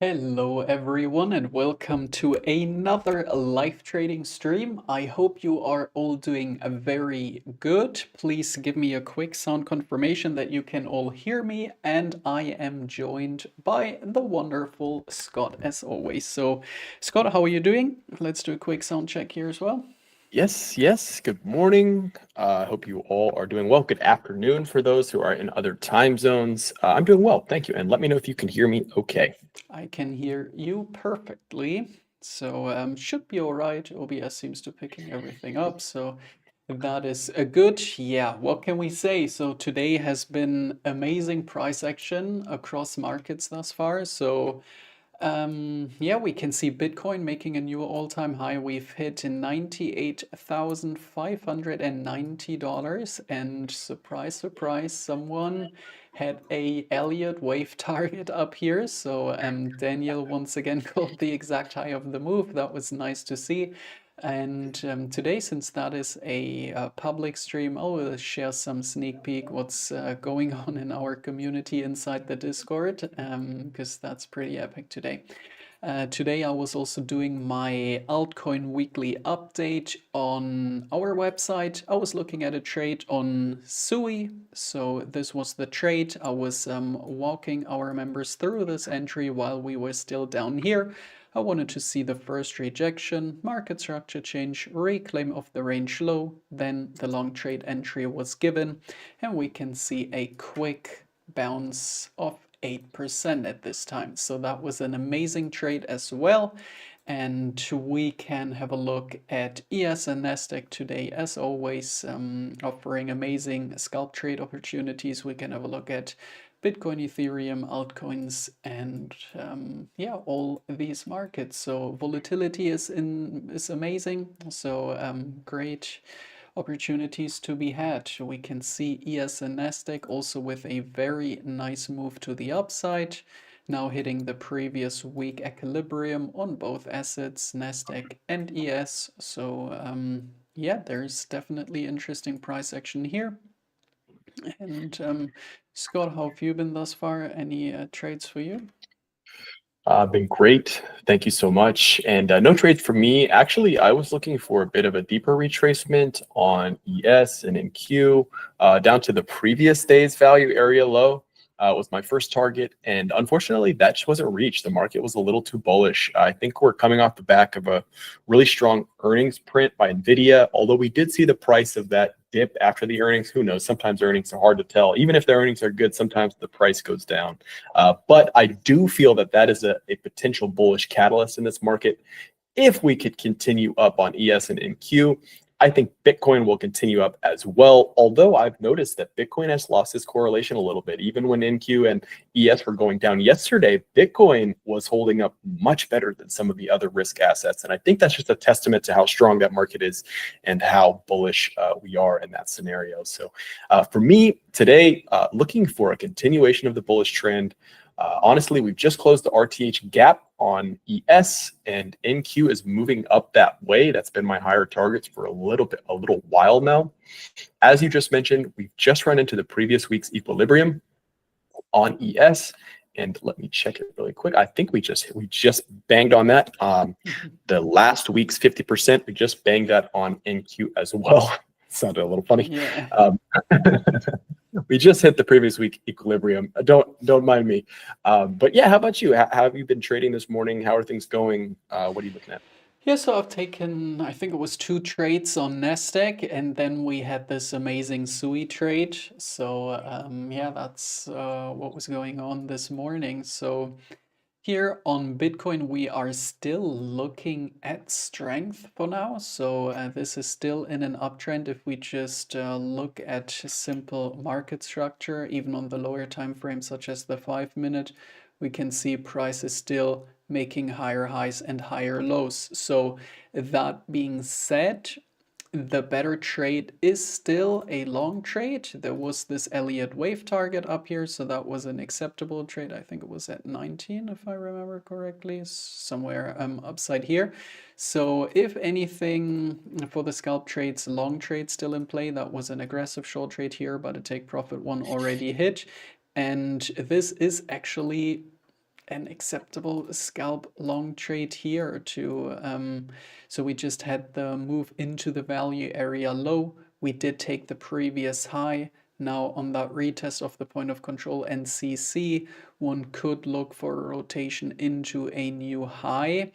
Hello everyone and welcome to another live trading stream. I hope you are all doing very good. Please give me a quick sound confirmation that you can all hear me, and I am joined by the wonderful Scott as always. So Scott, how are you doing? Let's do a quick sound check here as well. Yes. Good morning. I hope you all are doing well. Good afternoon for those who are in other time zones. I'm doing well, thank you. And let me know if you can hear me okay. I can hear you perfectly. So should be all right. OBS seems to picking everything up. So that is a good. Yeah, what can we say? So today has been amazing price action across markets thus far. So yeah, we can see Bitcoin making a new all-time high. We've hit $98,590, and surprise, surprise, someone had a Elliott wave target up here. So Daniel once again called the exact high of the move. That was nice to see. And today, since that is a public stream, I will share some sneak peek what's going on in our community inside the Discord, because that's pretty epic today. Today I was also doing my altcoin weekly update on our website. I was looking at a trade on Sui. So this was the trade. I was walking our members through this entry while we were still down here. I wanted to see the first rejection, market structure change, reclaim of the range low, then the long trade entry was given, and we can see a quick bounce of 8% at this time. So that was an amazing trade as well. And we can have a look at ES and Nasdaq today, as always, offering amazing scalp trade opportunities. We can have a look at Bitcoin, Ethereum, altcoins, and yeah, all these markets. So volatility is amazing. So great opportunities to be had. We can see ES and Nasdaq also with a very nice move to the upside, now hitting the previous week equilibrium on both assets, Nasdaq and ES. So yeah, there's definitely interesting price action here. And Scott, how have you been thus far? Any trades for you? Been great. Thank you so much. And no trades for me. Actually, I was looking for a bit of a deeper retracement on ES and NQ down to the previous day's value area low. Was my first target, and unfortunately that just wasn't reached. The market was a little too bullish. I think we're coming off the back of a really strong earnings print by NVIDIA, although we did see the price of that dip after the earnings. Who knows? Sometimes earnings are hard to tell. Even if the earnings are good, sometimes the price goes down. But I do feel that that is a potential bullish catalyst in this market. if we could continue up on ES and NQ, I think Bitcoin will continue up as well. Although I've noticed that Bitcoin has lost its correlation a little bit. Even when NQ and ES were going down yesterday, Bitcoin was holding up much better than some of the other risk assets. And I think that's just a testament to how strong that market is and how bullish we are in that scenario. So for me today, looking for a continuation of the bullish trend. Honestly, we've just closed the RTH gap on ES, and NQ is moving up that way. That's been my higher targets for a little while now. As you just mentioned, we've just run into the previous week's equilibrium on ES, and let me check it really quick. I think we just banged on that. The last week's 50%, we just banged that on NQ as well. Sounded a little funny. Yeah. We just hit the previous week equilibrium. Don't mind me. But yeah, how about you? How have you been trading this morning? How are things going? What are you looking at? Yeah, so I've taken, I think it was 2 trades on Nasdaq, and then we had this amazing SUI trade. So yeah, that's what was going on this morning. So here on Bitcoin, we are still looking at strength for now. So this is still in an uptrend. If we just look at simple market structure, even on the lower time frame, such as the 5-minute, we can see price is still making higher highs and higher lows. So that being said, the better trade is still a long trade. There was this Elliott wave target up here, so that was an acceptable trade. I think it was at 19, if I remember correctly, somewhere upside here. So if anything, for the scalp trades, long trade still in play. That was an aggressive short trade here, but a take profit one already hit. And this is actually an acceptable scalp long trade here to so we just had the move into the value area low. We did take the previous high. Now on that retest of the point of control NCC, one could look for a rotation into a new high.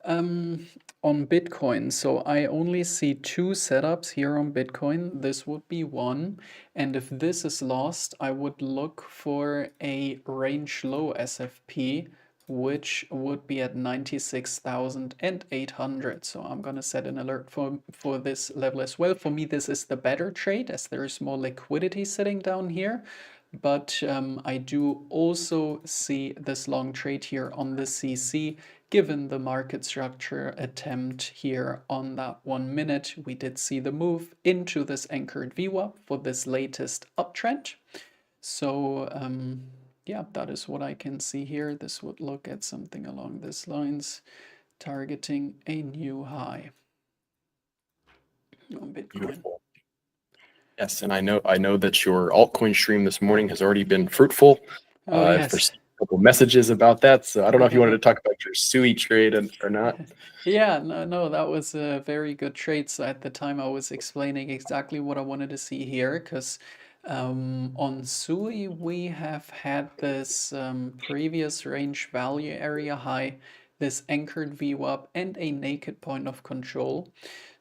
On Bitcoin, so I only see 2 setups here on Bitcoin. This would be one, and if this is lost, I would look for a range low SFP, which would be at 96,800. So I'm gonna set an alert for this level as well. For me, this is the better trade as there is more liquidity sitting down here. But I do also see this long trade here on the CC, given the market structure attempt here on that 1 minute. We did see the move into this anchored VWAP for this latest uptrend. So yeah, that is what I can see here. This would look at something along these lines, targeting a new high on Bitcoin. Beautiful. Yes, and I know that your altcoin stream this morning has already been fruitful. Oh, I've yes. received a couple messages about that, so I don't know if you wanted to talk about your SUI trade or not. Yeah, no, that was a very good trade. So at the time, I was explaining exactly what I wanted to see here, because on SUI, we have had this previous range value area high, this anchored VWAP, and a naked point of control.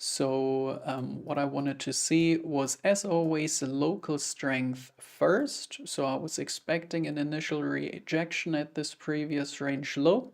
So what I wanted to see was, as always, local strength first. So I was expecting an initial rejection at this previous range low.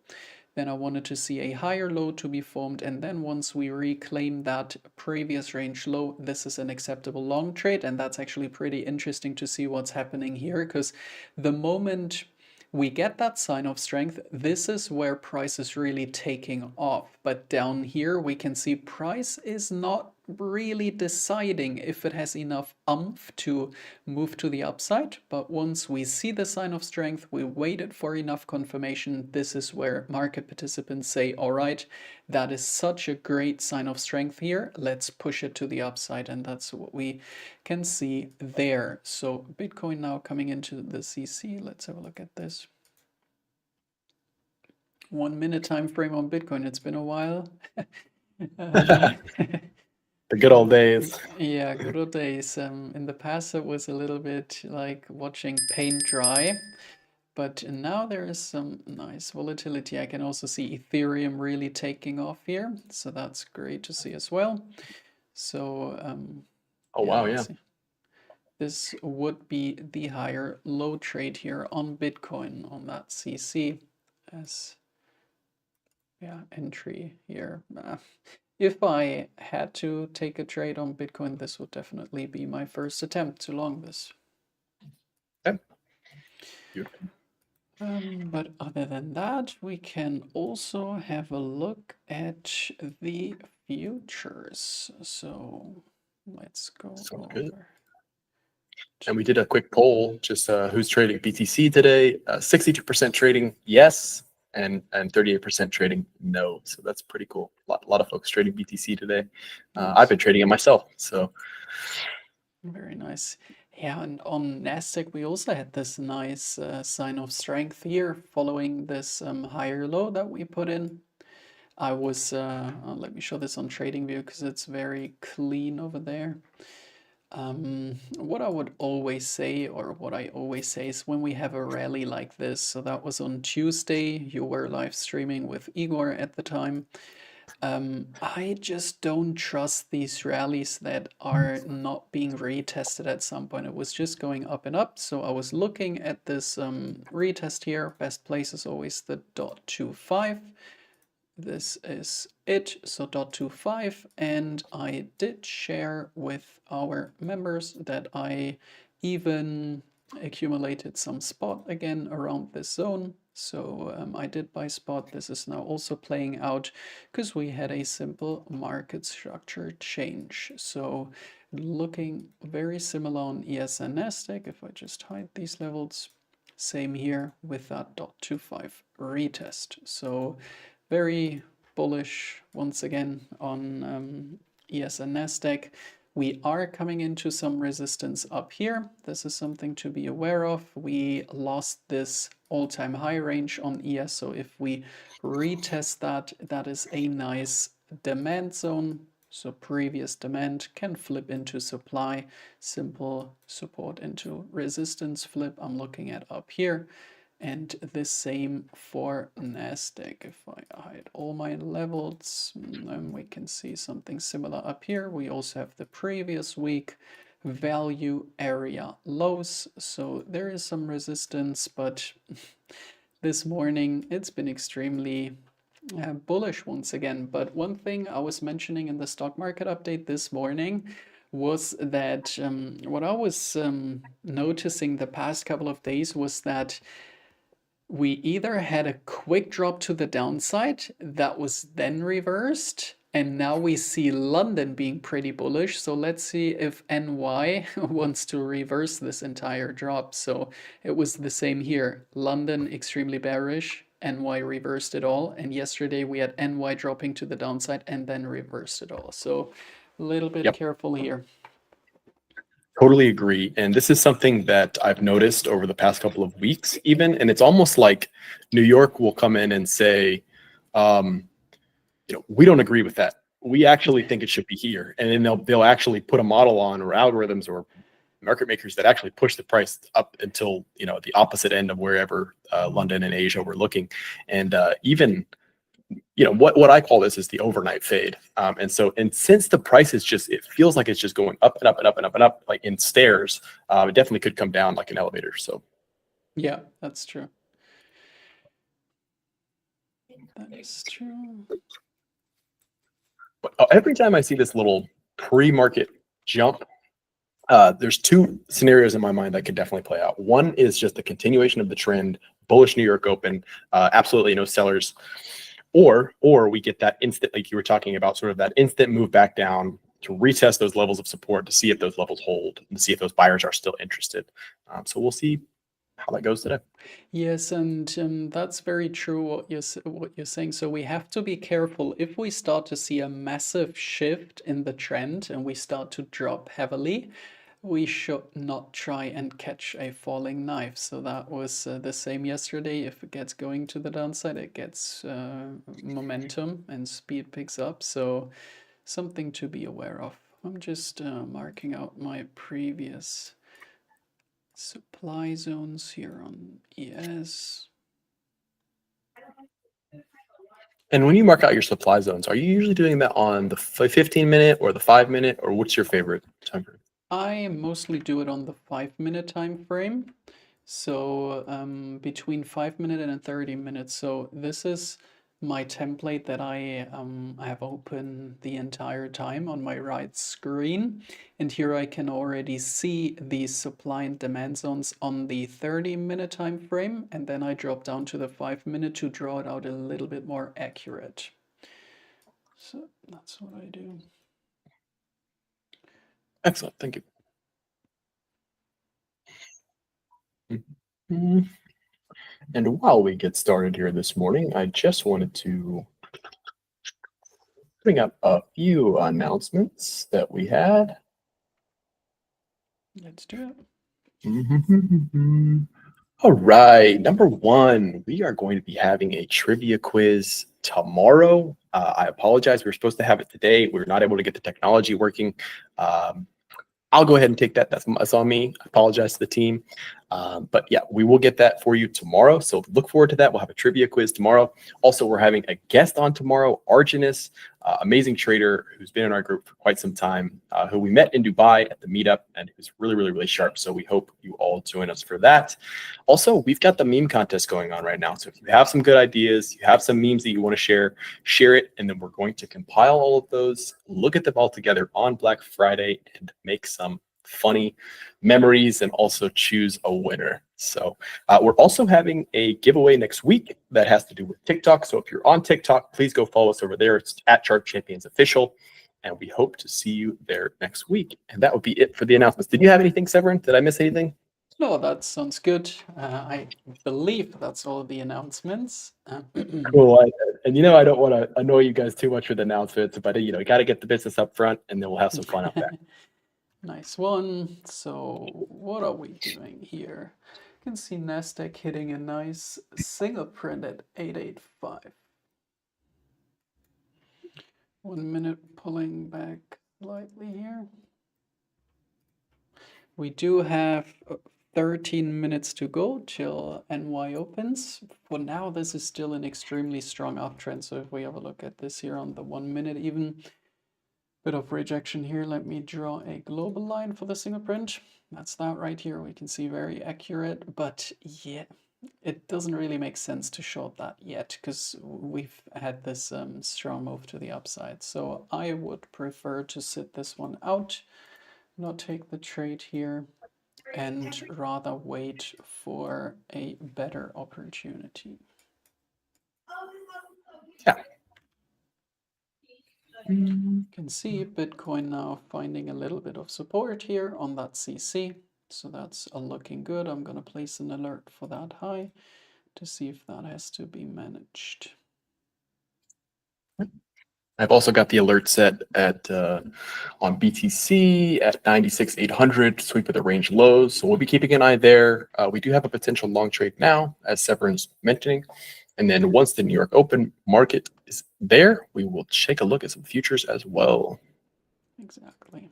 Then I wanted to see a higher low to be formed, and then once we reclaim that previous range low, this is an acceptable long trade. And that's actually pretty interesting to see what's happening here, because the moment we get that sign of strength, this is where price is really taking off. But down here we can see price is not really deciding if it has enough oomph to move to the upside. But once we see the sign of strength, we waited for enough confirmation. This is where market participants say, all right, that is such a great sign of strength here. Let's push it to the upside. And that's what we can see there. So Bitcoin now coming into the CC. Let's have a look at this. 1 minute time frame on Bitcoin. It's been a while. The good old days. Yeah, good old days. In the past, it was a little bit like watching paint dry, but now there is some nice volatility. I can also see Ethereum really taking off here, so that's great to see as well. So, Oh wow, yeah. this would be the higher low trade here on Bitcoin on that CC as Yeah, entry here. If I had to take a trade on Bitcoin, this would definitely be my first attempt to long this. Okay. Beautiful. But other than that, we can also have a look at the futures. So let's go Sounds good. over And we to did a quick poll, just who's trading BTC today. 62% trading yes, and 38% trading no. So that's pretty cool. A lot of folks trading BTC today. I've nice. been trading it myself. So Very nice. Yeah, and on Nasdaq, we also had this nice sign of strength here following this higher low that we put in. I was, let me show this on TradingView because it's very clean over there. What I would always say, or what I always say, is when we have a rally like this, so that was on Tuesday, you were live streaming with Igor at the time. I just don't trust these rallies that are not being retested at some point. It was just going up and up. So I was looking at this retest here. Best place is always the .25. This is it, so .25, and I did share with our members that I even accumulated some spot again around this zone. So I did buy spot. This is now also playing out because we had a simple market structure change. So looking very similar on ES and Nasdaq. If I just hide these levels, same here with that .25 retest. So very bullish once again on ES and Nasdaq. We are coming into some resistance up here. This is something to be aware of. We lost this all-time high range on ES, so if we retest that, that is a nice demand zone. So previous demand can flip into supply, simple support into resistance flip. I'm looking at up here. And the same for Nasdaq. If I hide all my levels, then we can see something similar up here. We also have the previous week value area lows. So there is some resistance, but this morning it's been extremely bullish once again. But one thing I was mentioning in the stock market update this morning was that what I was noticing the past couple of days was that we either had a quick drop to the downside that was then reversed, and now we see London being pretty bullish. So let's see if NY wants to reverse this entire drop. So it was the same here. London extremely bearish, NY reversed it all. And yesterday we had NY dropping to the downside and then reversed it all. So a little bit yep. careful here. Totally agree. And this is something that I've noticed over the past couple of weeks, even. And it's almost like New York will come in and say, we don't agree with that. We actually think it should be here. And then they'll actually put a model on, or algorithms or market makers that actually push the price up until, the opposite end of wherever London and Asia were looking. And even what I call this is the overnight fade. And since the price is it feels like it's just going up and up and up and up and up, like in stairs, it definitely could come down like an elevator. So yeah, that's true. That is true. But every time I see this little pre-market jump, there's two scenarios in my mind that could definitely play out. One is just the continuation of the trend, bullish New York Open, absolutely no sellers. Or we get that instant, like you were talking about, sort of that instant move back down to retest those levels of support to see if those levels hold and to see if those buyers are still interested. So we'll see how that goes today. Yes, and that's very true what you're saying. So we have to be careful if we start to see a massive shift in the trend and we start to drop heavily. We should not try and catch a falling knife. So that was the same yesterday. If it gets going to the downside, it gets momentum and speed picks up. So something to be aware of. I'm just marking out my previous supply zones here on ES. And when you mark out your supply zones, are you usually doing that on the 15-minute or the 5-minute, or what's your favorite time frame? I mostly do it on the 5-minute time frame. So between 5 minutes and 30 minutes. So this is my template that I have open the entire time on my right screen. And here I can already see the supply and demand zones on the 30-minute time frame. And then I drop down to the 5-minute to draw it out a little bit more accurate. So that's what I do. Excellent. Thank you. Mhm. And while we get started here this morning, I just wanted to bring up a few announcements that we had. Let's do it. All right, number one, we are going to be having a trivia quiz tomorrow. I apologize. We were supposed to have it today. We were not able to get the technology working. I'll go ahead and take that. That's on me. I apologize to the team. But yeah, we will get that for you tomorrow. So look forward to that. We'll have a trivia quiz tomorrow. Also, we're having a guest on tomorrow, Arginus, amazing trader who's been in our group for quite some time, who we met in Dubai at the meetup and who's really, really, really sharp. So we hope you all join us for that. Also, we've got the meme contest going on right now. So if you have some good ideas, you have some memes that you want to share it. And then we're going to compile all of those, look at them all together on Black Friday and make some funny memories and also choose a winner. So we're also having a giveaway next week that has to do with TikTok. So if you're on TikTok, please go follow us over there. It's at Chart Champions Official. And we hope to see you there next week. And that would be it for the announcements. Did you have anything, Severin? Did I miss anything? No, that sounds good. I believe that's all the announcements. Cool. And I don't want to annoy you guys too much with announcements, but you got to get the business up front and then we'll have some fun out there. Nice one. So what are we doing here? You can see Nasdaq hitting a nice single print at 885. 1 minute pulling back slightly here. We do have 13 minutes to go till NY opens. For now, this is still an extremely strong uptrend. So if we have a look at this here on the 1 minute, even bit of rejection here. Let me draw a global line for the single print. That's that right here. We can see very accurate, but yeah, it doesn't really make sense to short that yet because we've had this strong move to the upside. So I would prefer to sit this one out, not take the trade here, and rather wait for a better opportunity. Yeah. You can see Bitcoin now finding a little bit of support here on that CC. So that's looking good. I'm going to place an alert for that high to see if that has to be managed. I've also got the alert set at on BTC at 96,800, sweep of the range lows. So we'll be keeping an eye there. We do have a potential long trade now, as Severin's mentioning. And then once the New York Open market is there, we will take a look at some futures as well. Exactly.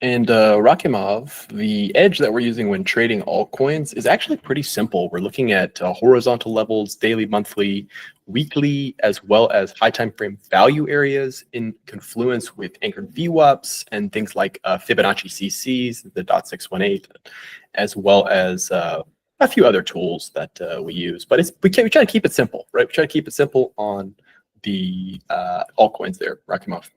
And Rakimov, the edge that we're using when trading altcoins is actually pretty simple. We're looking at horizontal levels, daily, monthly, weekly, as well as high time frame value areas in confluence with anchored VWAPs and things like Fibonacci CCs, the .618, as well as a few other tools that we use. But we try to keep it simple, right? We try to keep it simple on the altcoins there, Rakimov.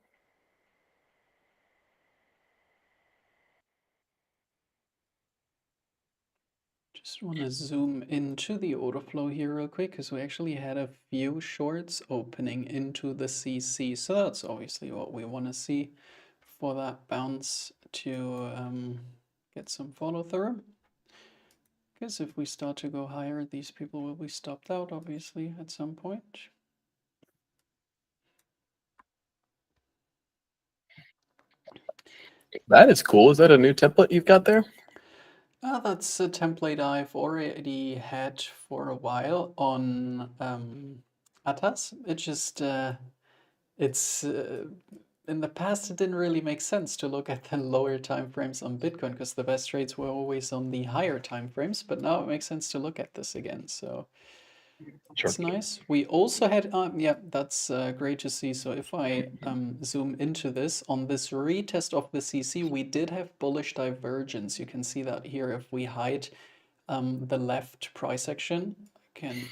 Just want to zoom into the order flow here real quick because we actually had a few shorts opening into the CC. So that's obviously what we want to see for that bounce to get some follow through. Because if we start to go higher, these people will be stopped out, obviously, at some point. That is cool. Is that a new template you've got there? That's a template I've already had for a while on Atas. It just, it's in the past, it didn't really make sense to look at the lower time frames on Bitcoin because the best trades were always on the higher time frames. But now it makes sense to look at this again. So Sure. It's nice. We also had, yeah, that's great to see. So if I zoom into this, on this retest of the CC, we did have bullish divergence. You can see that here if we hide the left price action. I can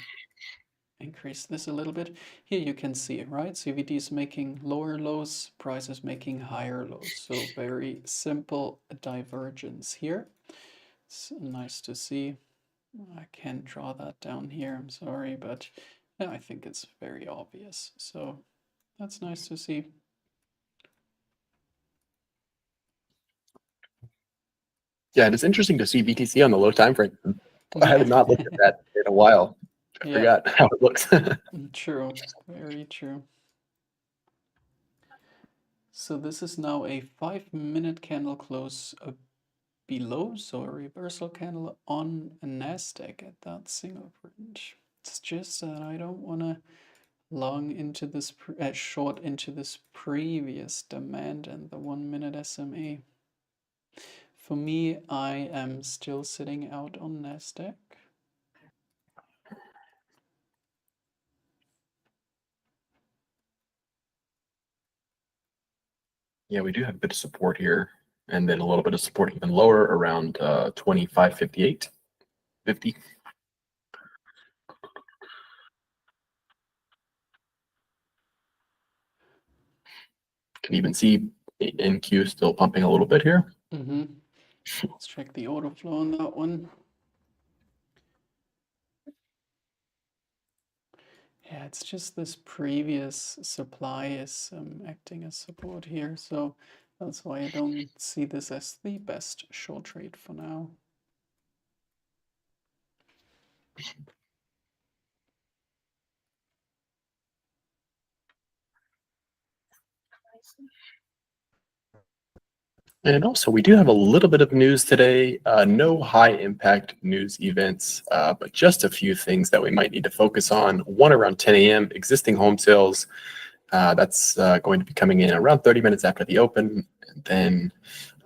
increase this a little bit. Here you can see, right? CVD is making lower lows, price is making higher lows. So very simple divergence here. It's nice to see. I can't draw that down here, I'm sorry, but yeah, I think it's very obvious. So that's nice to see. Yeah, and it's interesting to see BTC on the low time frame. I Yeah, have not looked at that in a while. I yeah, forgot how it looks. true, very true. So this is now a 5-minute candle close below, so a reversal candle on a Nasdaq at that single print. It's just that I don't want to long into this short into this previous demand and the 1-minute SMA. For me, I am still sitting out on Nasdaq. Yeah, we do have a bit of support here, and then a little bit of support even lower around 25.58, 50. Can even see NQ still pumping a little bit here. Let's check the order flow on that one. Yeah, it's just this previous supply is acting as support here, so that's why I don't see this as the best short trade for now. And also, we do have a little bit of news today. No high impact news events, but just a few things that we might need to focus on. One around 10 a.m., existing home sales. That's going to be coming in around 30 minutes after the open. And then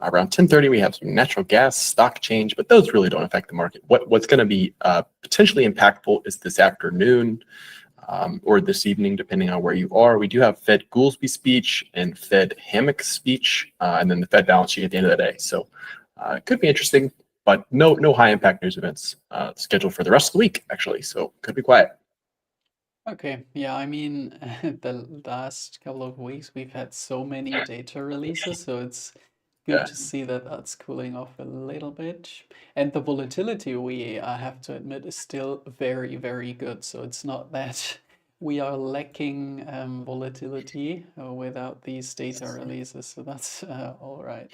around 10:30, we have some natural gas stock change, but those really don't affect the market. What's going to be potentially impactful is this afternoon. Or this evening, depending on where you are. We do have Fed Goolsby speech and Fed Hammock speech, and then the Fed balance sheet at the end of the day. So it could be interesting, but no high impact news events scheduled for the rest of the week, actually. So could be quiet. Okay, yeah, I mean, the last couple of weeks we've had so many data releases, so it's good Yeah. to see that that's cooling off a little bit. And the volatility, we I have to admit, is still very, very good. So it's not that we are lacking volatility without these data releases. So that's all right.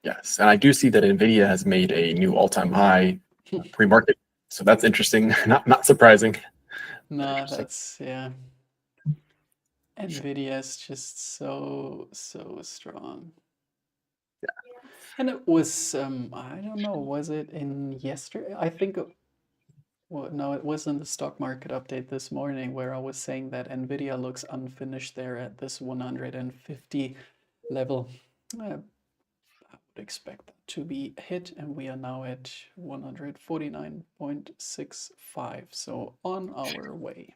Yes, and I do see that Nvidia has made a new all-time high pre-market. So that's interesting. Not surprising. No, that's yeah. Nvidia is just so strong. And it was, I don't know, was it in yesterday? I think, well, no, it was in the stock market update this morning where I was saying that Nvidia looks unfinished there at this 150 level. I would expect that to be hit, and we are now at 149.65, so on our way.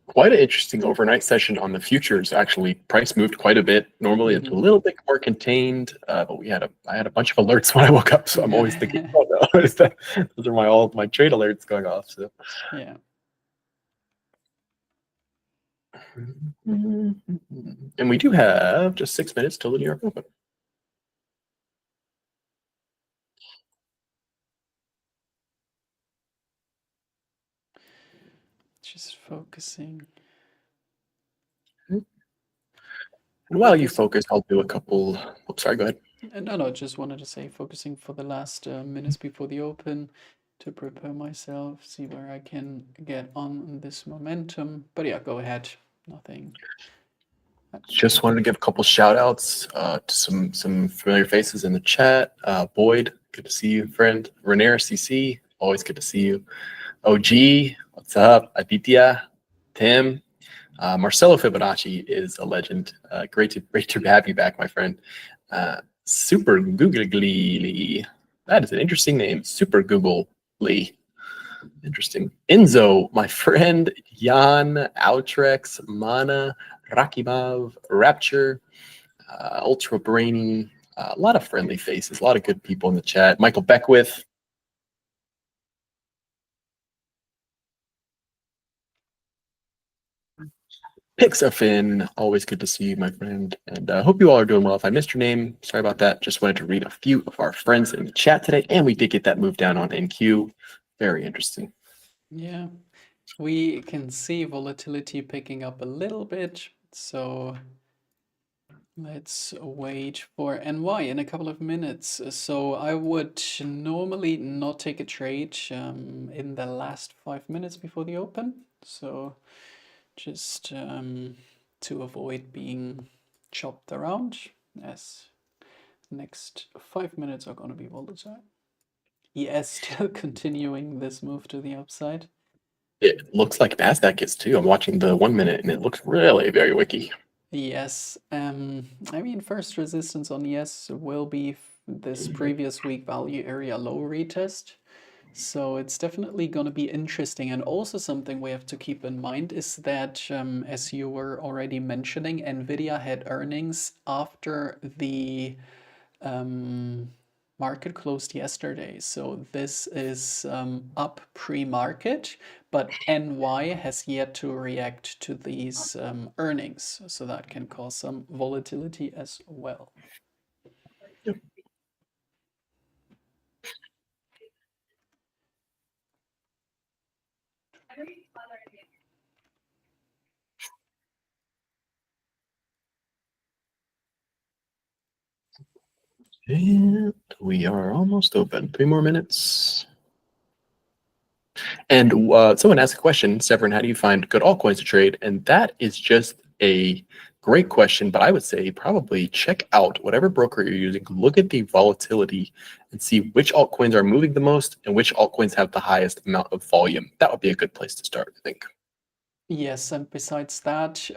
Quite an interesting overnight session on the futures. Actually, price moved quite a bit. Normally, it's a little bit more contained, but I had a bunch of alerts when I woke up, so I'm always thinking, oh no, those are all my trade alerts going off. So Yeah. and we do have just 6 minutes till the New York Open. Just focusing. And while you focus, I'll do a couple. Oops, sorry, go ahead. No, just wanted to say focusing for the last minutes before the open to prepare myself, see where I can get on this momentum. But yeah, go ahead. Nothing. Just wanted to give a couple shout outs to some familiar faces in the chat. Boyd, good to see you, friend. Renier CC, always good to see you. OG, what's up? Aditya, Tim, Marcelo Fibonacci is a legend. Great to have you back, my friend. Super Googly. That is an interesting name. Super Googly. Interesting. Enzo, my friend, Jan, Outrex, Mana, Rakimov, Rapture, Ultra Brainy, a lot of friendly faces, a lot of good people in the chat. Michael Beckwith. Pixarfin, always good to see you, my friend. And I hope you all are doing well. If I missed your name, sorry about that. Just wanted to read a few of our friends in the chat today, and we did get that move down on NQ. Very interesting. Yeah, we can see volatility picking up a little bit. So let's wait for NY in a couple of minutes. So I would normally not take a trade in the last 5 minutes before the open. So just to avoid being chopped around, as next 5 minutes are going to be volatile. ES still continuing this move to the upside. It looks like NASDAQ is too. I'm watching the 1 minute, and it looks really very wicky. Yes, I mean, first resistance on ES will be this previous week value area low retest. So it's definitely going to be interesting. And also something we have to keep in mind is that, as you were already mentioning, Nvidia had earnings after the market closed yesterday. So this is up pre-market, but NY has yet to react to these earnings. So that can cause some volatility as well. Yep. And we are almost open. 3 more minutes. And someone asked a question, Severin, how do you find good altcoins to trade? And that is just a great question, but I would say probably check out whatever broker you're using, look at the volatility and see which altcoins are moving the most and which altcoins have the highest amount of volume. That would be a good place to start, I think. Yes, and besides that,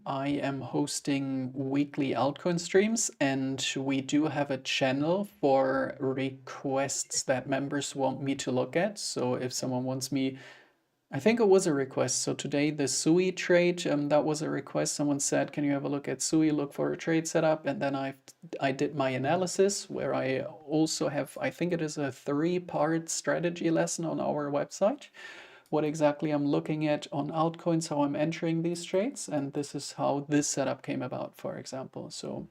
I am hosting weekly altcoin streams, and we do have a channel for requests that members want me to look at. So if someone wants me, I think it was a request. So today the SUI trade, that was a request. Someone said, "Can you have a look at SUI? Look for a trade setup." And then I did my analysis, where I also have, I think it is a 3-part strategy lesson on our website. What exactly I'm looking at on altcoins, how I'm entering these trades, and this is how this setup came about, for example. So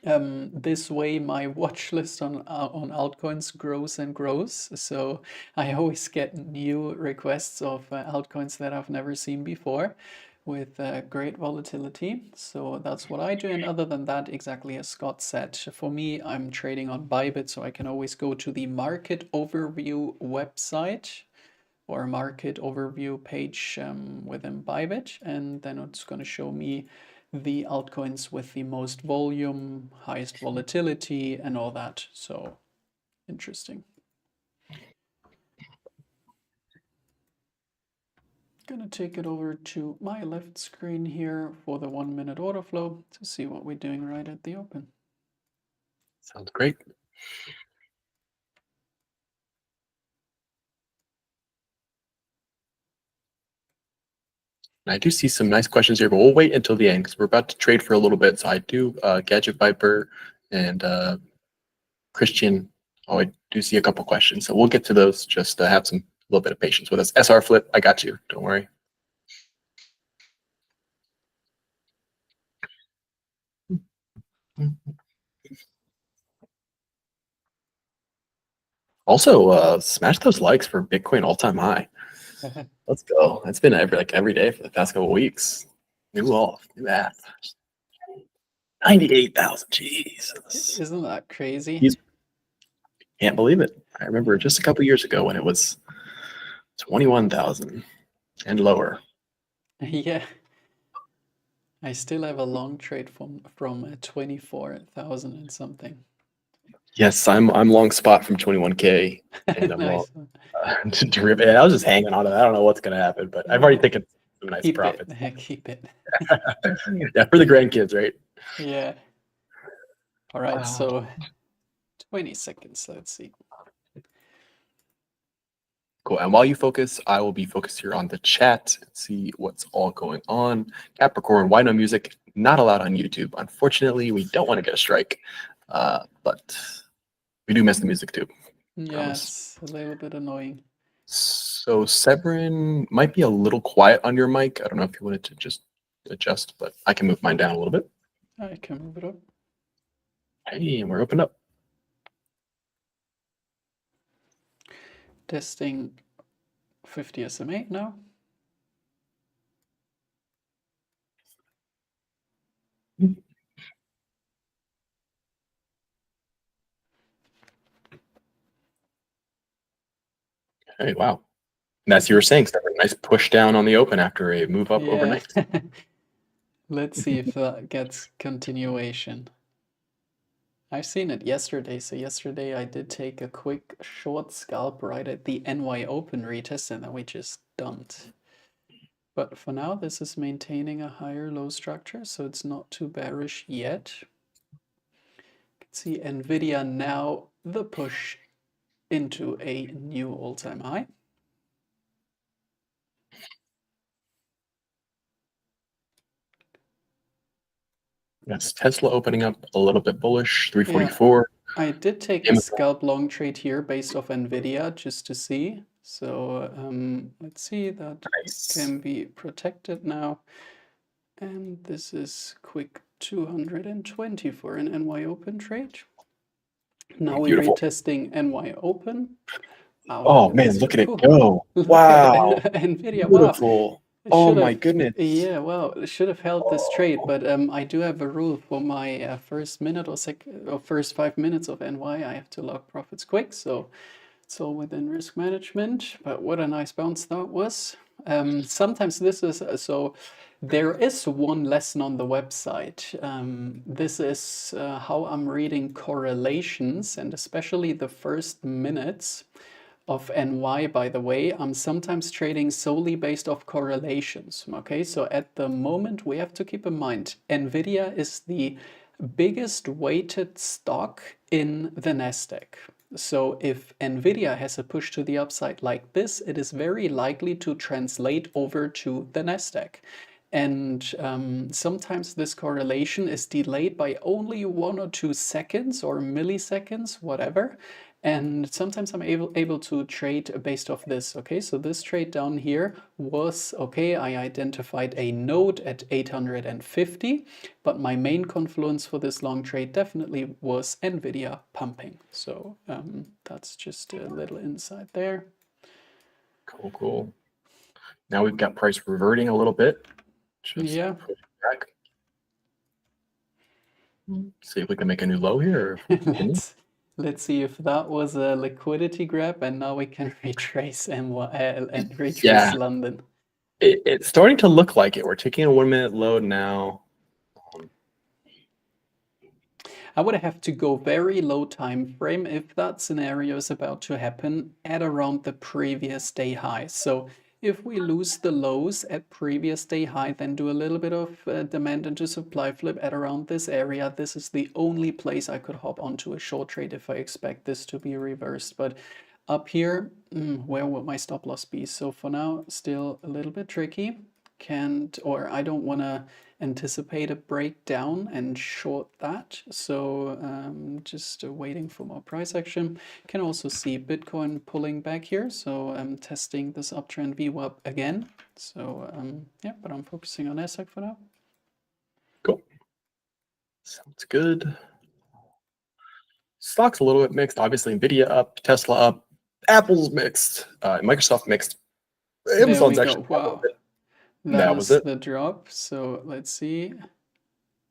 this way my watch list on altcoins grows and grows. So I always get new requests of altcoins that I've never seen before with great volatility. So that's what I do. And other than that, exactly as Scott said, for me, I'm trading on Bybit, so I can always go to the market overview website or market overview page within Bybit, and then it's going to show me the altcoins with the most volume, highest volatility, and all that. So interesting. Gonna take it over to my left screen here for the 1 minute order flow to see what we're doing right at the open. Sounds great. I do see some nice questions here, but we'll wait until the end because we're about to trade for a little bit. So I do, Gadget Viper and Christian, oh, I do see a couple questions. So we'll get to those. Just have some little bit of patience with us. SR Flip, I got you. Don't worry. Also, smash those likes for Bitcoin all-time high. Let's go. It's been every day for the past couple of weeks. New math. 98,000. Jesus. Isn't that crazy? Can't believe it. I remember just a couple years ago when it was 21,000 and lower. Yeah. I still have a long trade from 24,000 and something. Yes, I'm long spot from 21K, and I'm Nice. long derivative. I was just hanging on to that. I don't know what's gonna happen, but I've already taken some nice Keep profits. it. Keep it. Yeah, for the grandkids, right? Yeah. All right, Wow. so 20 seconds, let's see. Cool. And while you focus, I will be focused here on the chat and see what's all going on. Capricorn, why no music? Not allowed on YouTube. Unfortunately, we don't want to get a strike, but we do miss the music too. Yeah, Promise. it's a little bit annoying. So Severin might be a little quiet on your mic. I don't know if you wanted to just adjust, but I can move mine down a little bit. I can move it up. Hey, and we're opened up. Testing 50 SMA now. Hey, wow. And as you were saying, Severin, nice push down on the open after a move up overnight. Let's see if that gets continuation. I've seen it yesterday. So yesterday I did take a quick short scalp right at the NY Open retest and then we just dumped. But for now, this is maintaining a higher low structure, so it's not too bearish yet. You can see NVIDIA now the push into a new all-time high. Yes, Tesla opening up a little bit bullish, 344. Yeah, I did take a scalp long trade here based off NVIDIA just to see. So let's see, that can be protected now. And this is quick 220 for an NY Open trade. Now we're retesting NY Open. Wow, oh man, look at it go. Wow. NVIDIA, beautiful. Wow. Oh my goodness. Yeah, well, it should have held this trade, but I do have a rule for my first minute or first 5 minutes of NY. I have to log profits quick, so it's all within risk management. But what a nice bounce that was. Sometimes this is so. There is one lesson on the website. This is how I'm reading correlations, and especially the first minutes of NY, by the way. I'm sometimes trading solely based off correlations. Okay, so at the moment we have to keep in mind NVIDIA is the biggest weighted stock in the Nasdaq. So if NVIDIA has a push to the upside like this, it is very likely to translate over to the Nasdaq. And sometimes this correlation is delayed by only 1 or 2 seconds or milliseconds, whatever. And sometimes I'm able to trade based off this. Okay, so this trade down here was, okay, I identified a node at 850, but my main confluence for this long trade definitely was NVIDIA pumping. So that's just a little insight there. Cool, cool. Now we've got price reverting a little bit. Just push back. See if we can make a new low here. Let's see if that was a liquidity grab, and now we can retrace and retrace London. It's starting to look like it. We're taking a 1 minute low now. I would have to go very low time frame if that scenario is about to happen at around the previous day high. So if we lose the lows at previous day high, then do a little bit of demand into supply flip at around this area. This is the only place I could hop onto a short trade if I expect this to be reversed. But up here, where would my stop loss be? So for now, still a little bit tricky. I don't want to anticipate a breakdown and short that. So just waiting for more price action. Can also see Bitcoin pulling back here. So I'm testing this uptrend VWAP again. So yeah, but I'm focusing on Nasdaq for now. Cool. Sounds good. Stock's a little bit mixed. Obviously, NVIDIA up, Tesla up, Apple's mixed, Microsoft mixed. Amazon's actually wow. That was the drop. So let's see.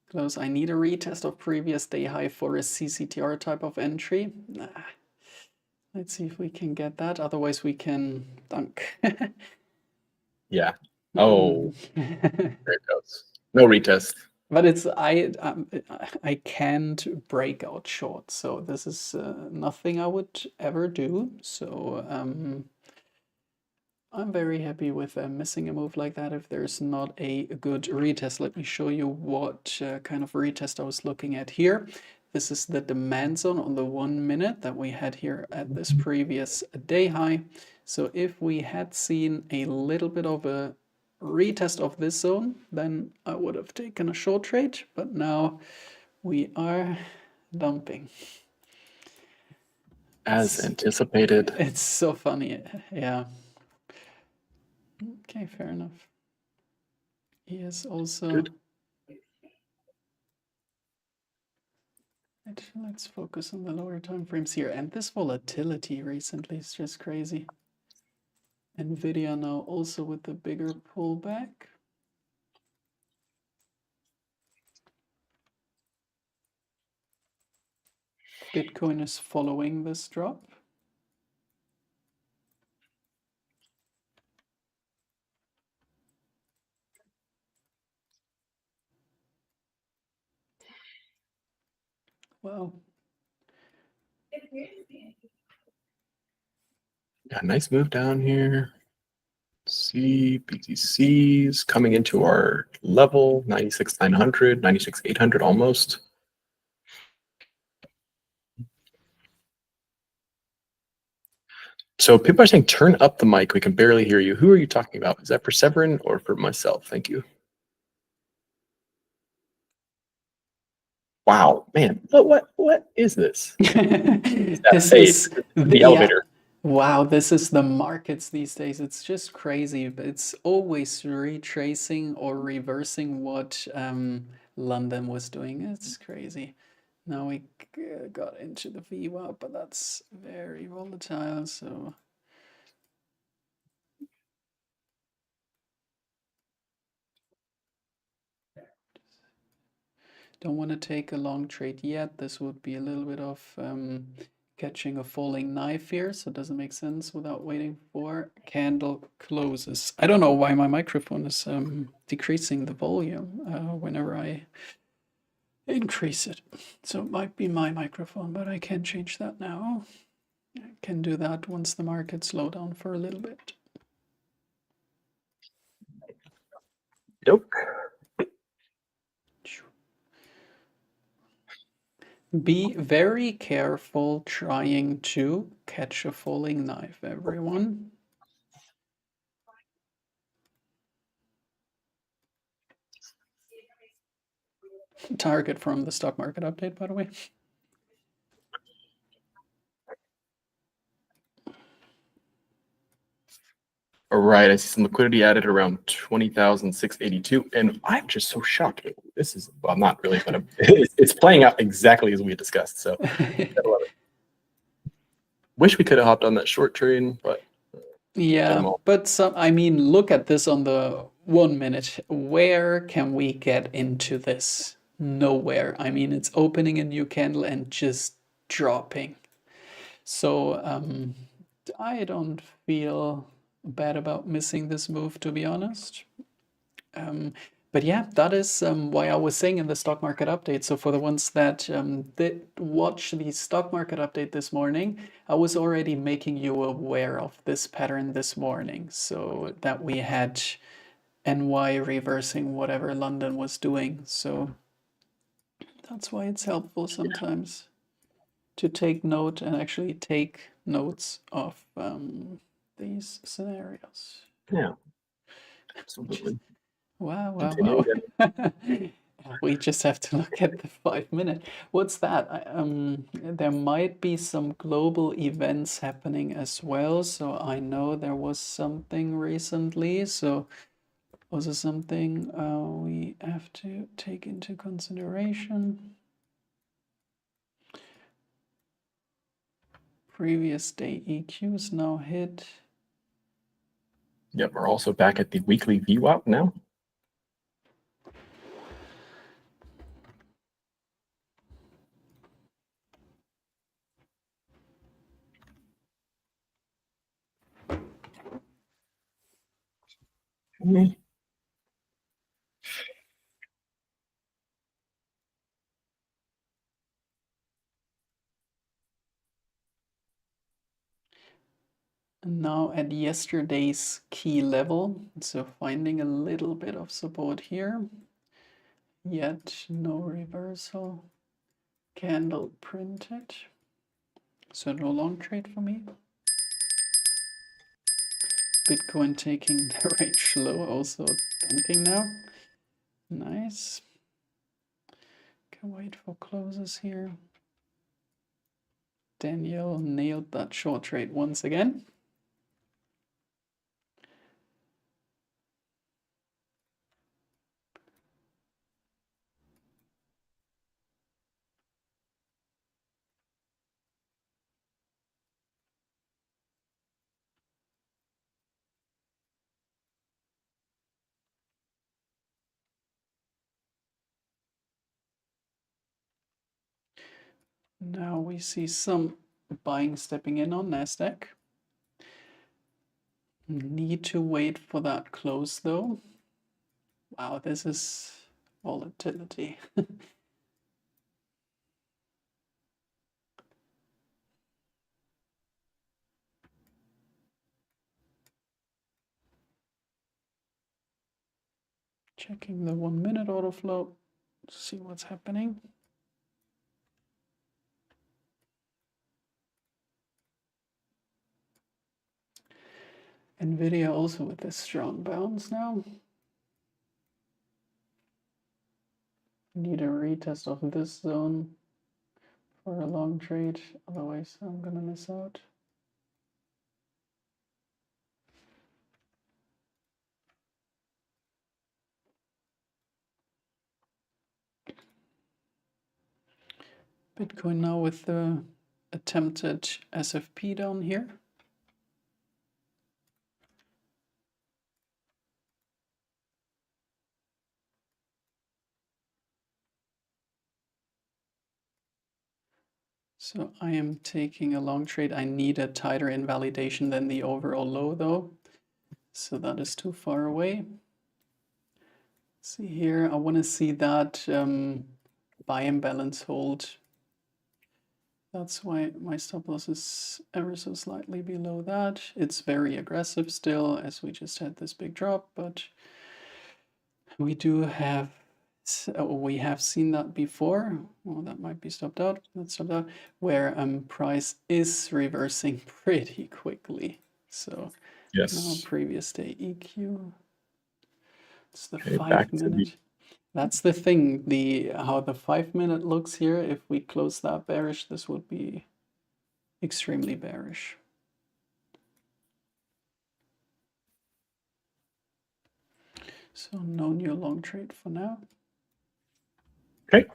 Close. I need a retest of previous day high for a CCTR type of entry. Let's see if we can get that. Otherwise, we can dunk. Yeah. Oh, there it goes. No retest. But it's I can't break out short, so this is nothing I would ever do. So I'm very happy with missing a move like that if there's not a good retest. Let me show you what kind of retest I was looking at here. This is the demand zone on the 1 minute that we had here at this previous day high. So if we had seen a little bit of a retest of this zone, then I would have taken a short trade, but now we are dumping. As anticipated. It's so funny. Yeah. Okay, fair enough. He is also... Good. Let's focus on the lower time frames here. And this volatility recently is just crazy. Nvidia now also with the bigger pullback. Bitcoin is following this drop. Wow. Got a nice move down here. See, BTC's coming into our level, 96,900, 96,800 almost. So people are saying, turn up the mic. We can barely hear you. Who are you talking about? Is that for Severin or for myself? Thank you. Wow, man, what is this? This is the elevator. Wow, this is the markets these days. It's just crazy. It's always retracing or reversing what London was doing. It's crazy. Now we got into the VWAP, but that's very volatile. So don't want to take a long trade yet. This would be a little bit of catching a falling knife here, so it doesn't make sense without waiting for candle closes. I don't know why my microphone is decreasing the volume whenever I increase it. So it might be my microphone, but I can't change that now. I can do that once the market slow down for a little bit. Nope. Be very careful trying to catch a falling knife, everyone. Target from the stock market update, by the way. All right, I see some liquidity added around 20,682, and I'm just so shocked. This is, well, not really, but it's playing out exactly as we had discussed. So, I love it. Wish we could have hopped on that short trade, but yeah, but I mean, look at this on the 1 minute. Where can we get into this? Nowhere. I mean, it's opening a new candle and just dropping. So I don't feel bad about missing this move, to be honest. But yeah, that is why I was saying in the stock market update. So for the ones that did watch the stock market update this morning, I was already making you aware of this pattern this morning. So that we had NY reversing whatever London was doing. So that's why it's helpful sometimes to take note and actually take notes of these scenarios. Yeah, absolutely. Wow, wow. We just have to look at the 5 minute. What's that? There might be some global events happening as well. So I know there was something recently. So was it something we have to take into consideration? Previous day EQs now hit. Yep, we're also back at the weekly VWAP now. And now at yesterday's key level, so finding a little bit of support here, yet no reversal. candle printed. So no long trade for me. Bitcoin taking the range low, also dunking now. Nice. Can wait for closes here. Daniel nailed that short trade once again. Now we see some buying stepping in on Nasdaq. Need to wait for that close though. Wow, this is volatility. Checking the 1 minute order flow, see what's happening. Nvidia also with this strong bounce now. Need a retest of this zone for a long trade, otherwise I'm gonna miss out. Bitcoin now with the attempted SFP down here. So I am taking a long trade. I need a tighter invalidation than the overall low though. So that is too far away. See here, I want to see that buy imbalance hold. That's why my stop loss is ever so slightly below that. It's very aggressive still, as we just had this big drop, but we have seen that before. Well, that might be stopped out. Let's stop out. Where price is reversing pretty quickly. So Yes. now previous day EQ. It's the Okay, 5 minute. That's the thing, how the 5 minute looks here. If we close that bearish, this would be extremely bearish. So no new long trade for now. Okay.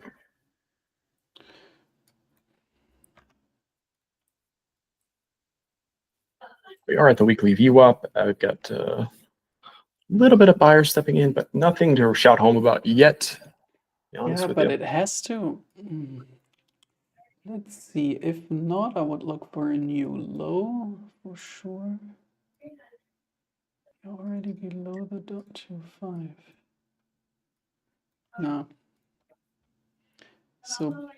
We are at the weekly VWAP. I've got a little bit of buyers stepping in, but nothing to shout home about yet. Yeah, but it has to. Let's see. If not, I would look for a new low for sure. Already below the .25. No. So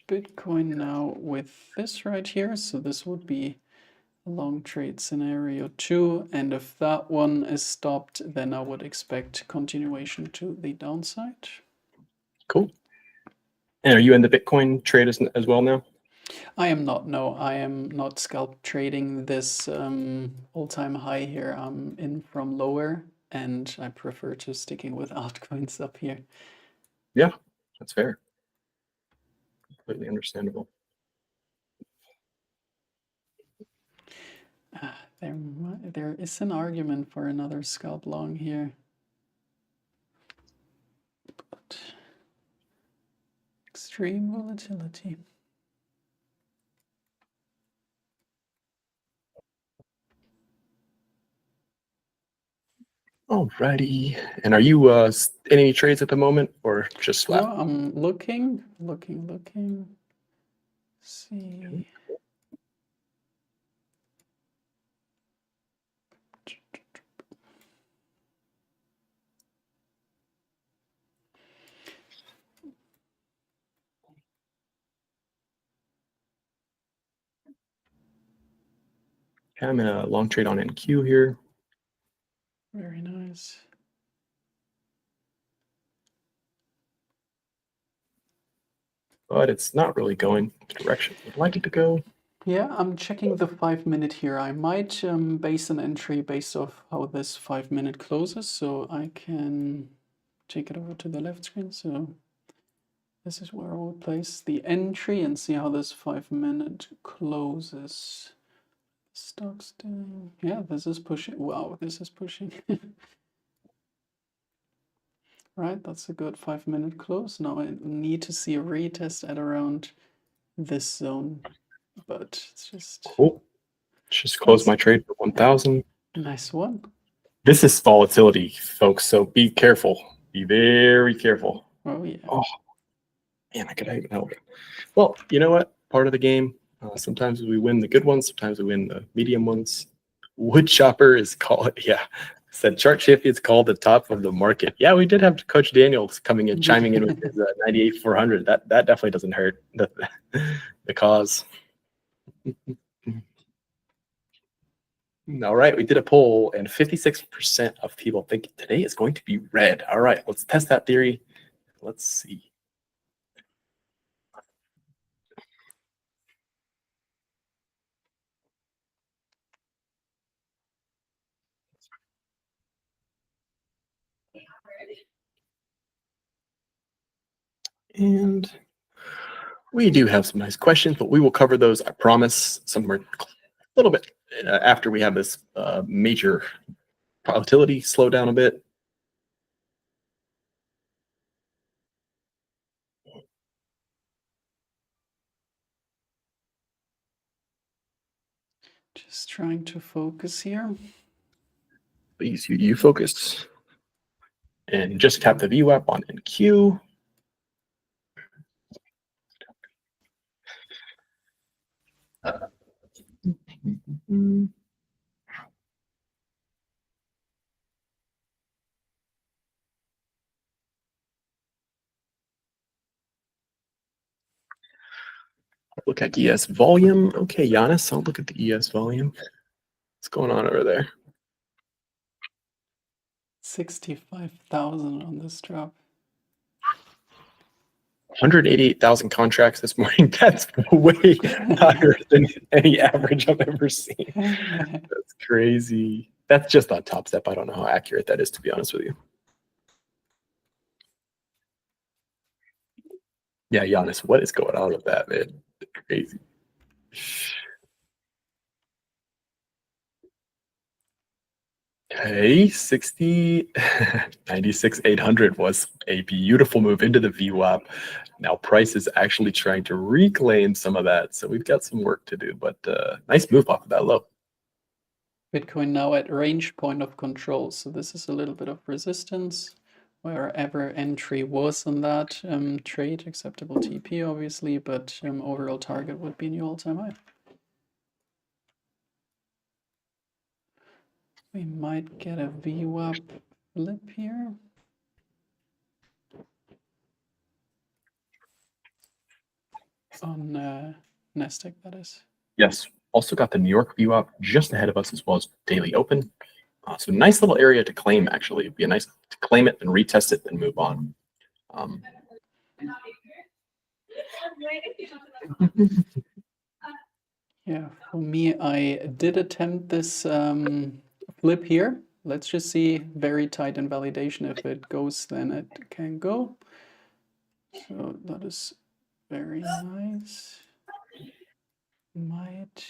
Bitcoin now with this right here. So this would be a long trade scenario 2. And if that one is stopped, then I would expect continuation to the downside. Cool. And are you in the Bitcoin trade as well now? I am not, no. I am not scalp trading this all-time high here. I'm in from lower, and I prefer to sticking with altcoins up here. Yeah, that's fair. Completely understandable. There is an argument for another scalp long here. But extreme volatility. Alrighty. And are you in any trades at the moment or just flat? No, I'm looking. See. Okay, I'm in a long trade on NQ here. Very nice. but it's not really going the direction we'd like it to go. Yeah, I'm checking the 5-minute here. I might base an entry based off how this 5-minute closes, so I can take it over to the left screen. So this is where I would place the entry and see how this 5-minute closes. Stocks down. Yeah, this is pushing. Wow, this is pushing. Right, that's a good 5-minute close. Now I need to see a retest at around this zone, but it's just Cool. Just close my trade for 1,000. nice one. This is volatility, folks, so be careful. Be very careful. Oh yeah. Oh, man, I could even help. Well, you know what? Part of the game. Sometimes we win the good ones. Sometimes we win the medium ones. Wood chopper is called, yeah. Said chart champions called the top of the market. Yeah, we did have Coach Daniels coming in, chiming in with his 98,400. That definitely doesn't hurt the cause. All right, we did a poll, and 56% of people think today is going to be red. All right, let's test that theory. Let's see. And we do have some nice questions, but we will cover those, I promise, somewhere a little bit after we have this major volatility slow down a bit. Just trying to focus here. Please, you focus. And just tap the VWAP on NQ. Look at ES volume. Okay, Giannis, I'll look at the ES volume. What's going on over there? 65,000 on this drop. 188,000 contracts this morning. That's way higher than any average I've ever seen. That's crazy. That's just on Top Step. I don't know how accurate that is, to be honest with you. Yeah, Giannis, what is going on with that, man? Crazy. Okay, 96,800 was a beautiful move into the VWAP. Now price is actually trying to reclaim some of that, so we've got some work to do, but nice move off of that low. Bitcoin now at range point of control. So this is a little bit of resistance. Wherever entry was on that trade, acceptable TP obviously, but overall target would be new all-time high. We might get a VWAP flip here. On Nasdaq, that is. Yes, also got the New York VWAP just ahead of us as well as daily open. So nice little area to claim, actually. It'd be a nice to claim it and retest it and move on. Yeah, for me, I did attempt this flip here. Let's just see, very tight invalidation. If it goes, then it can go. So that is very nice. Might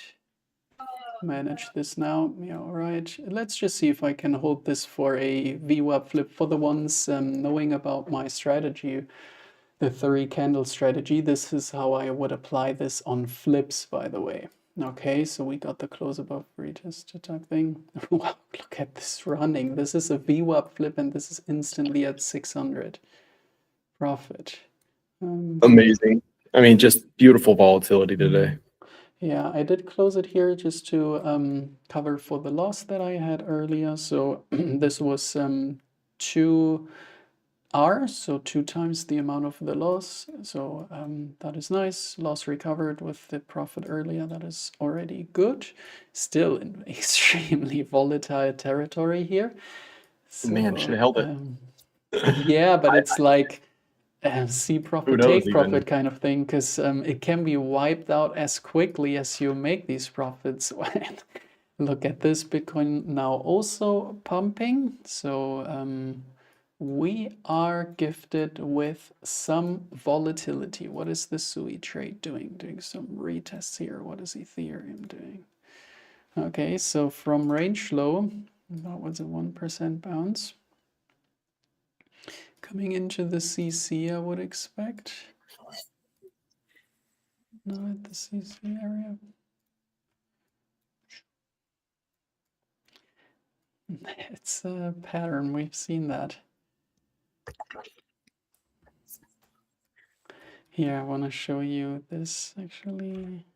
manage this now. Yeah, all right. Let's just see if I can hold this for a VWAP flip. For the ones knowing about my strategy, the 3-candle strategy, this is how I would apply this on flips, by the way. Okay, so we got the close above retest type thing. Wow, look at this running. This is a VWAP flip and this is instantly at 600 profit. Amazing. I mean, just beautiful volatility today. Yeah, I did close it here just to cover for the loss that I had earlier. So this was 2 R, so 2 times the amount of the loss. So that is nice. Loss recovered with the profit earlier. That is already good. Still in extremely volatile territory here. So, Man, should have held it. yeah, but it's like see Who profit, knows take even? profit kind of thing, because it can be wiped out as quickly as you make these profits. Look at this, Bitcoin now also pumping. So we are gifted with some volatility. What is the SUI trade doing? Doing some retests here. What is Ethereum doing? Okay, so from range low, that was a 1% bounce. Coming into the CC, I would expect. Not at the CC area. It's a pattern, we've seen that. Here, I want to show you this actually.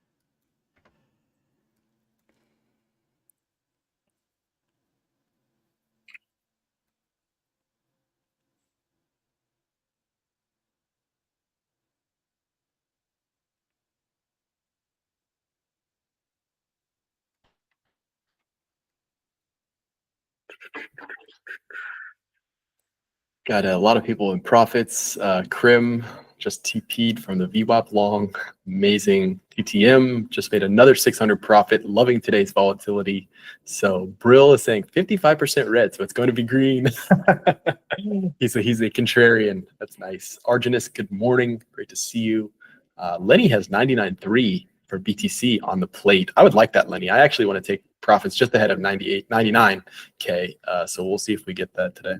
Got a lot of people in profits. Krim just TP'd from the VWAP long. Amazing. TTM just made another 600 profit. Loving today's volatility. So Brill is saying 55% red, so it's going to be green. he's a contrarian. That's nice. Arginus, good morning. Great to see you. Lenny has 99.3 for BTC on the plate. I would like that, Lenny. I actually want to take profits just ahead of 99K. So we'll see if we get that today.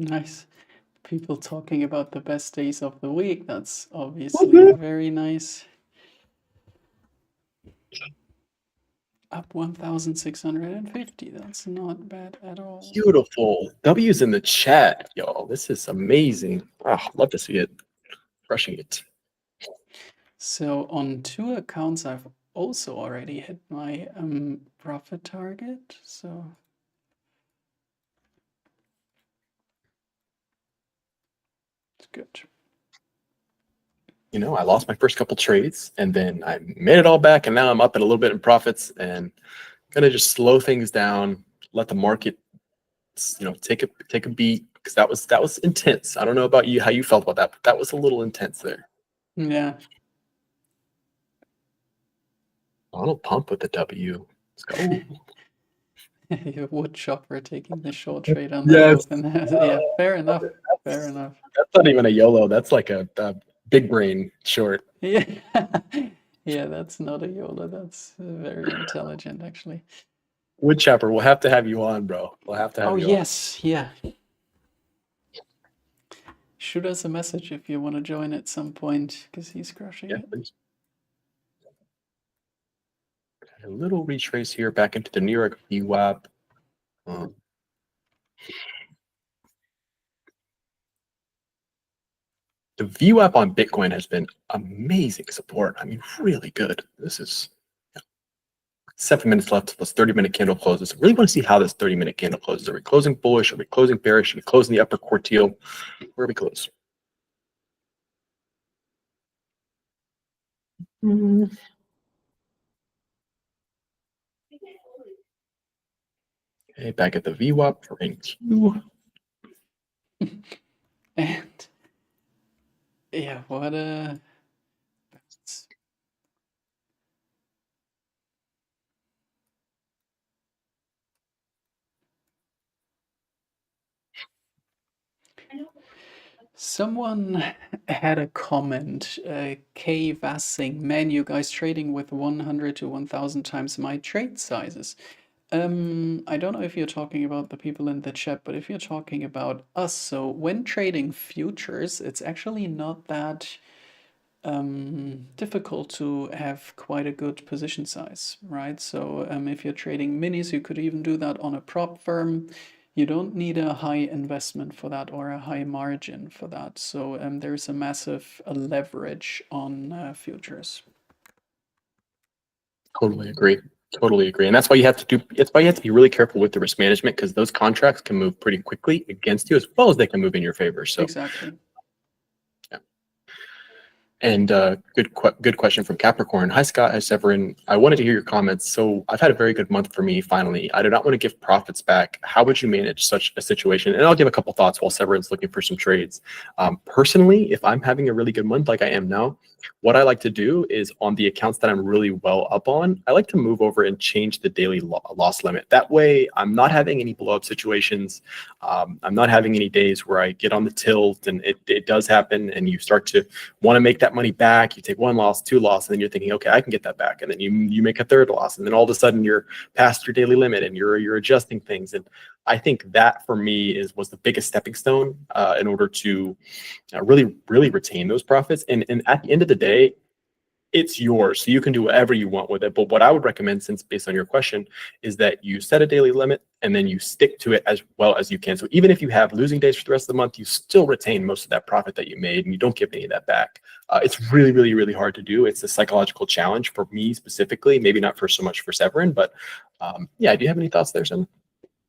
Nice. People talking about the best days of the week. That's obviously very nice. Up 1,650. That's not bad at all. Beautiful. W's in the chat, y'all. This is amazing. Oh, love to see it. Crushing it. So on 2 accounts, I've also already hit my profit target. So it's good. You know, I lost my first couple trades and then I made it all back, and now I'm up at a little bit in profits, and gonna just slow things down, let the market, you know, take a beat, because that was intense. I don't know about you, how you felt about that, but that was a little intense there. Yeah. Donald Pump with the W. Let's go. Your wood chopper taking the short trade on Yes. that open. Yeah, fair enough. Fair enough. That's not even a YOLO. That's like a big brain short. Yeah. Yeah, that's not a YOLO. That's very intelligent, actually. Woodchopper, we'll have to have you on, bro. We'll have to have you yes. Yeah. Shoot us a message if you want to join at some point, because he's crushing on. it. Please. A little retrace here back into the New York VWAP. The VWAP on Bitcoin has been amazing support. I mean, really good. This is 7 minutes left plus 30-minute candle closes. I really want to see how this 30-minute candle closes. Are we closing bullish? Are we closing bearish? Are we closing the upper quartile? Where are we close? Okay, back at the VWAP for NQ. And yeah, what a... Someone had a comment, K Vassing, man, you guys trading with 100 to 1,000 times my trade sizes. I don't know if you're talking about the people in the chat, but if you're talking about us, so when trading futures, it's actually not that difficult to have quite a good position size, right? So if you're trading minis, you could even do that on a prop firm. You don't need a high investment for that or a high margin for that. So there's a massive leverage on futures. Totally agree. Totally agree. And that's why you have to do, it's why you have to be really careful with the risk management, because those contracts can move pretty quickly against you as well as they can move in your favor. So exactly. yeah. And good question from Capricorn. Hi, Scott. Hi, Severin. I wanted to hear your comments. So I've had a very good month for me, finally. I do not want to give profits back. How would you manage such a situation? And I'll give a couple thoughts while Severin's looking for some trades. Personally, if I'm having a really good month like I am now, what I like to do is on the accounts that I'm really well up on, I like to move over and change the daily loss limit. That way, I'm not having any blow up situations. I'm not having any days where I get on the tilt and it does happen and you start to want to make that money back. You take one loss, two loss, and then you're thinking, okay, I can get that back. And then you make a third loss. And then all of a sudden you're past your daily limit and you're adjusting things. And I think that for me was the biggest stepping stone in order to really retain those profits. And at the end of the day, it's yours. So you can do whatever you want with it. But what I would recommend, since based on your question, is that you set a daily limit and then you stick to it as well as you can. So even if you have losing days for the rest of the month, you still retain most of that profit that you made and you don't give any of that back. It's really, really, really hard to do. It's a psychological challenge for me specifically, maybe not for so much for Severin, but yeah, do you have any thoughts there, Severin?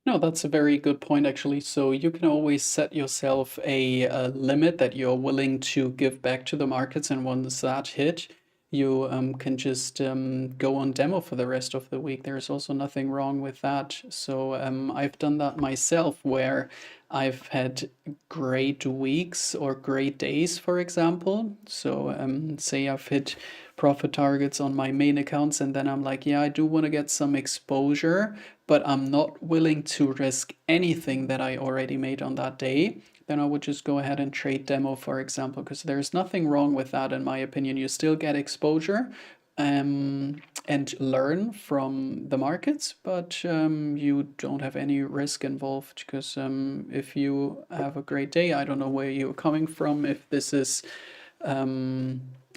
No, that's a very good point, actually. So you can always set yourself a limit that you're willing to give back to the markets, and once that hit, you can just go on demo for the rest of the week. There's also nothing wrong with that. So I've done that myself, where I've had great weeks or great days, for example. So say I've hit profit targets on my main accounts, and then I'm like, yeah, I do want to get some exposure, but I'm not willing to risk anything that I already made on that day, then I would just go ahead and trade demo, for example, because there's nothing wrong with that, in my opinion. You still get exposure and learn from the markets, but you don't have any risk involved, because if you have a great day, I don't know where you're coming from, if this is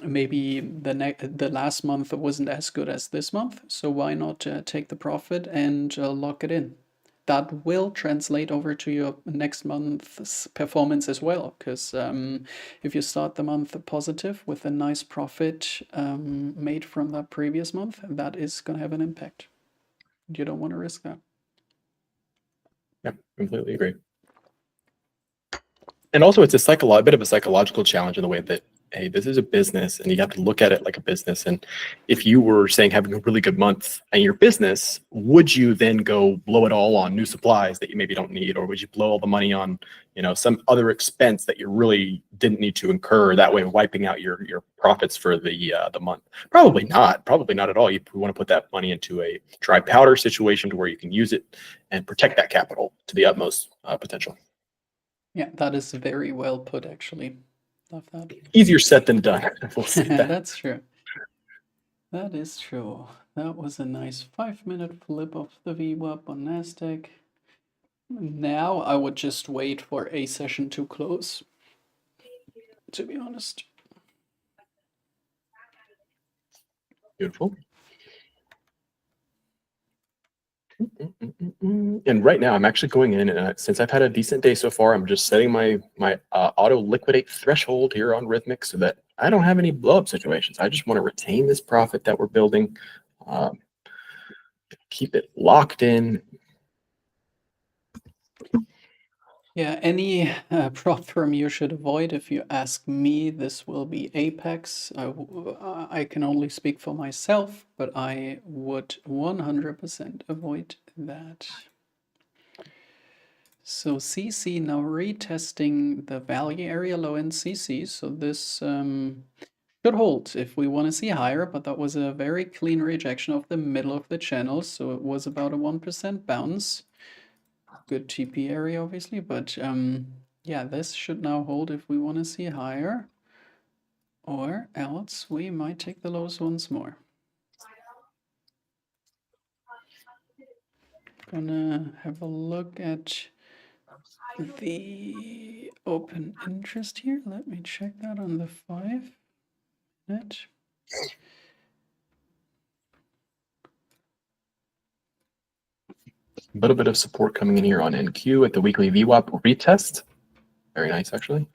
maybe the last month wasn't as good as this month, so why not take the profit and lock it in? That will translate over to your next month's performance as well, because if you start the month positive with a nice profit made from that previous month, that is going to have an impact. You don't want to risk that. Yeah, completely agree. And also, it's a bit of a psychological challenge in the way that, hey, this is a business and you have to look at it like a business. And if you were saying having a really good month in your business, would you then go blow it all on new supplies that you maybe don't need? Or would you blow all the money on, some other expense that you really didn't need to incur, that way wiping out your profits for the month? Probably not at all. You want to put that money into a dry powder situation to where you can use it and protect that capital to the utmost potential. Yeah, that is very well put, actually. Love that. Easier said than done. We'll say that. That's true. That is true. That was a nice 5-minute flip of the VWAP on NASDAQ. Now I would just wait for a session to close, to be honest. Beautiful. And right now I'm actually going in, and since I've had a decent day so far, I'm just setting my auto liquidate threshold here on Rhythmic so that I don't have any blow up situations. I just want to retain this profit that we're building, keep it locked in. Yeah, any prop firm you should avoid, if you ask me, this will be Apex. I can only speak for myself, but I would 100% avoid that. So CC now retesting the value area low in CC. So this should hold if we want to see higher, but that was a very clean rejection of the middle of the channel. So it was about a 1% bounce. Good TP area, obviously, but yeah, this should now hold if we want to see higher, or else we might take the lows once more. Gonna have a look at the open interest here. Let me check that on the 5-minute. A little bit of support coming in here on NQ at the weekly VWAP retest. Very nice, actually.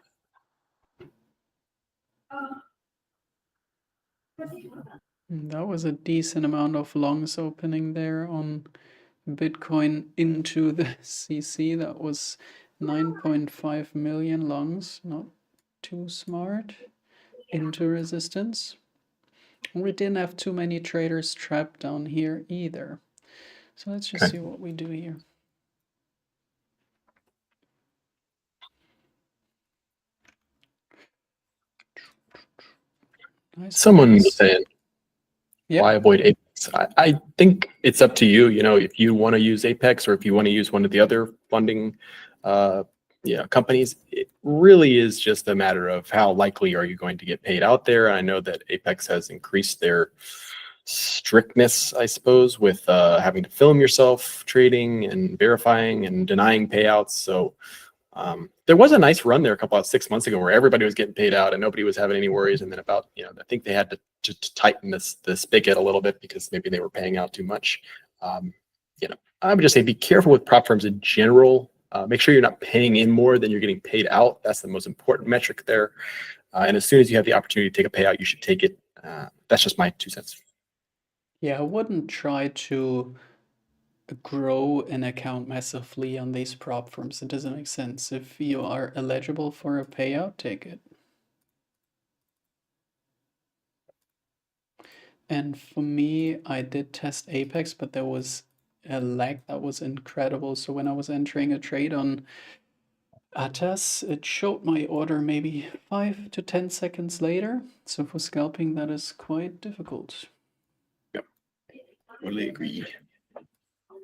That was a decent amount of longs opening there on Bitcoin into the CC. That was 9.5 million longs. Not too smart. into resistance. We didn't have too many traders trapped down here either. So let's just see what we do here. Nice Someone price. was saying, Yep. why avoid Apex? I think it's up to you. You know, if you want to use Apex or if you want to use one of the other funding companies, it really is just a matter of how likely are you going to get paid out there. I know that Apex has increased their strictness, I suppose, with having to film yourself trading and verifying and denying payouts. So there was a nice run there a couple of 6 months ago where everybody was getting paid out and nobody was having any worries. And then about, I think they had to tighten the spigot a little bit because maybe they were paying out too much. I would just say be careful with prop firms in general. Make sure you're not paying in more than you're getting paid out. That's the most important metric there. And as soon as you have the opportunity to take a payout, you should take it. That's just my 2 cents. Yeah, I wouldn't try to grow an account massively on these prop firms. It doesn't make sense. If you are eligible for a payout, take it. And for me, I did test Apex, but there was a lag that was incredible. So when I was entering a trade on Atas, it showed my order maybe 5 to 10 seconds later. So for scalping, that is quite difficult. Yep, totally agree.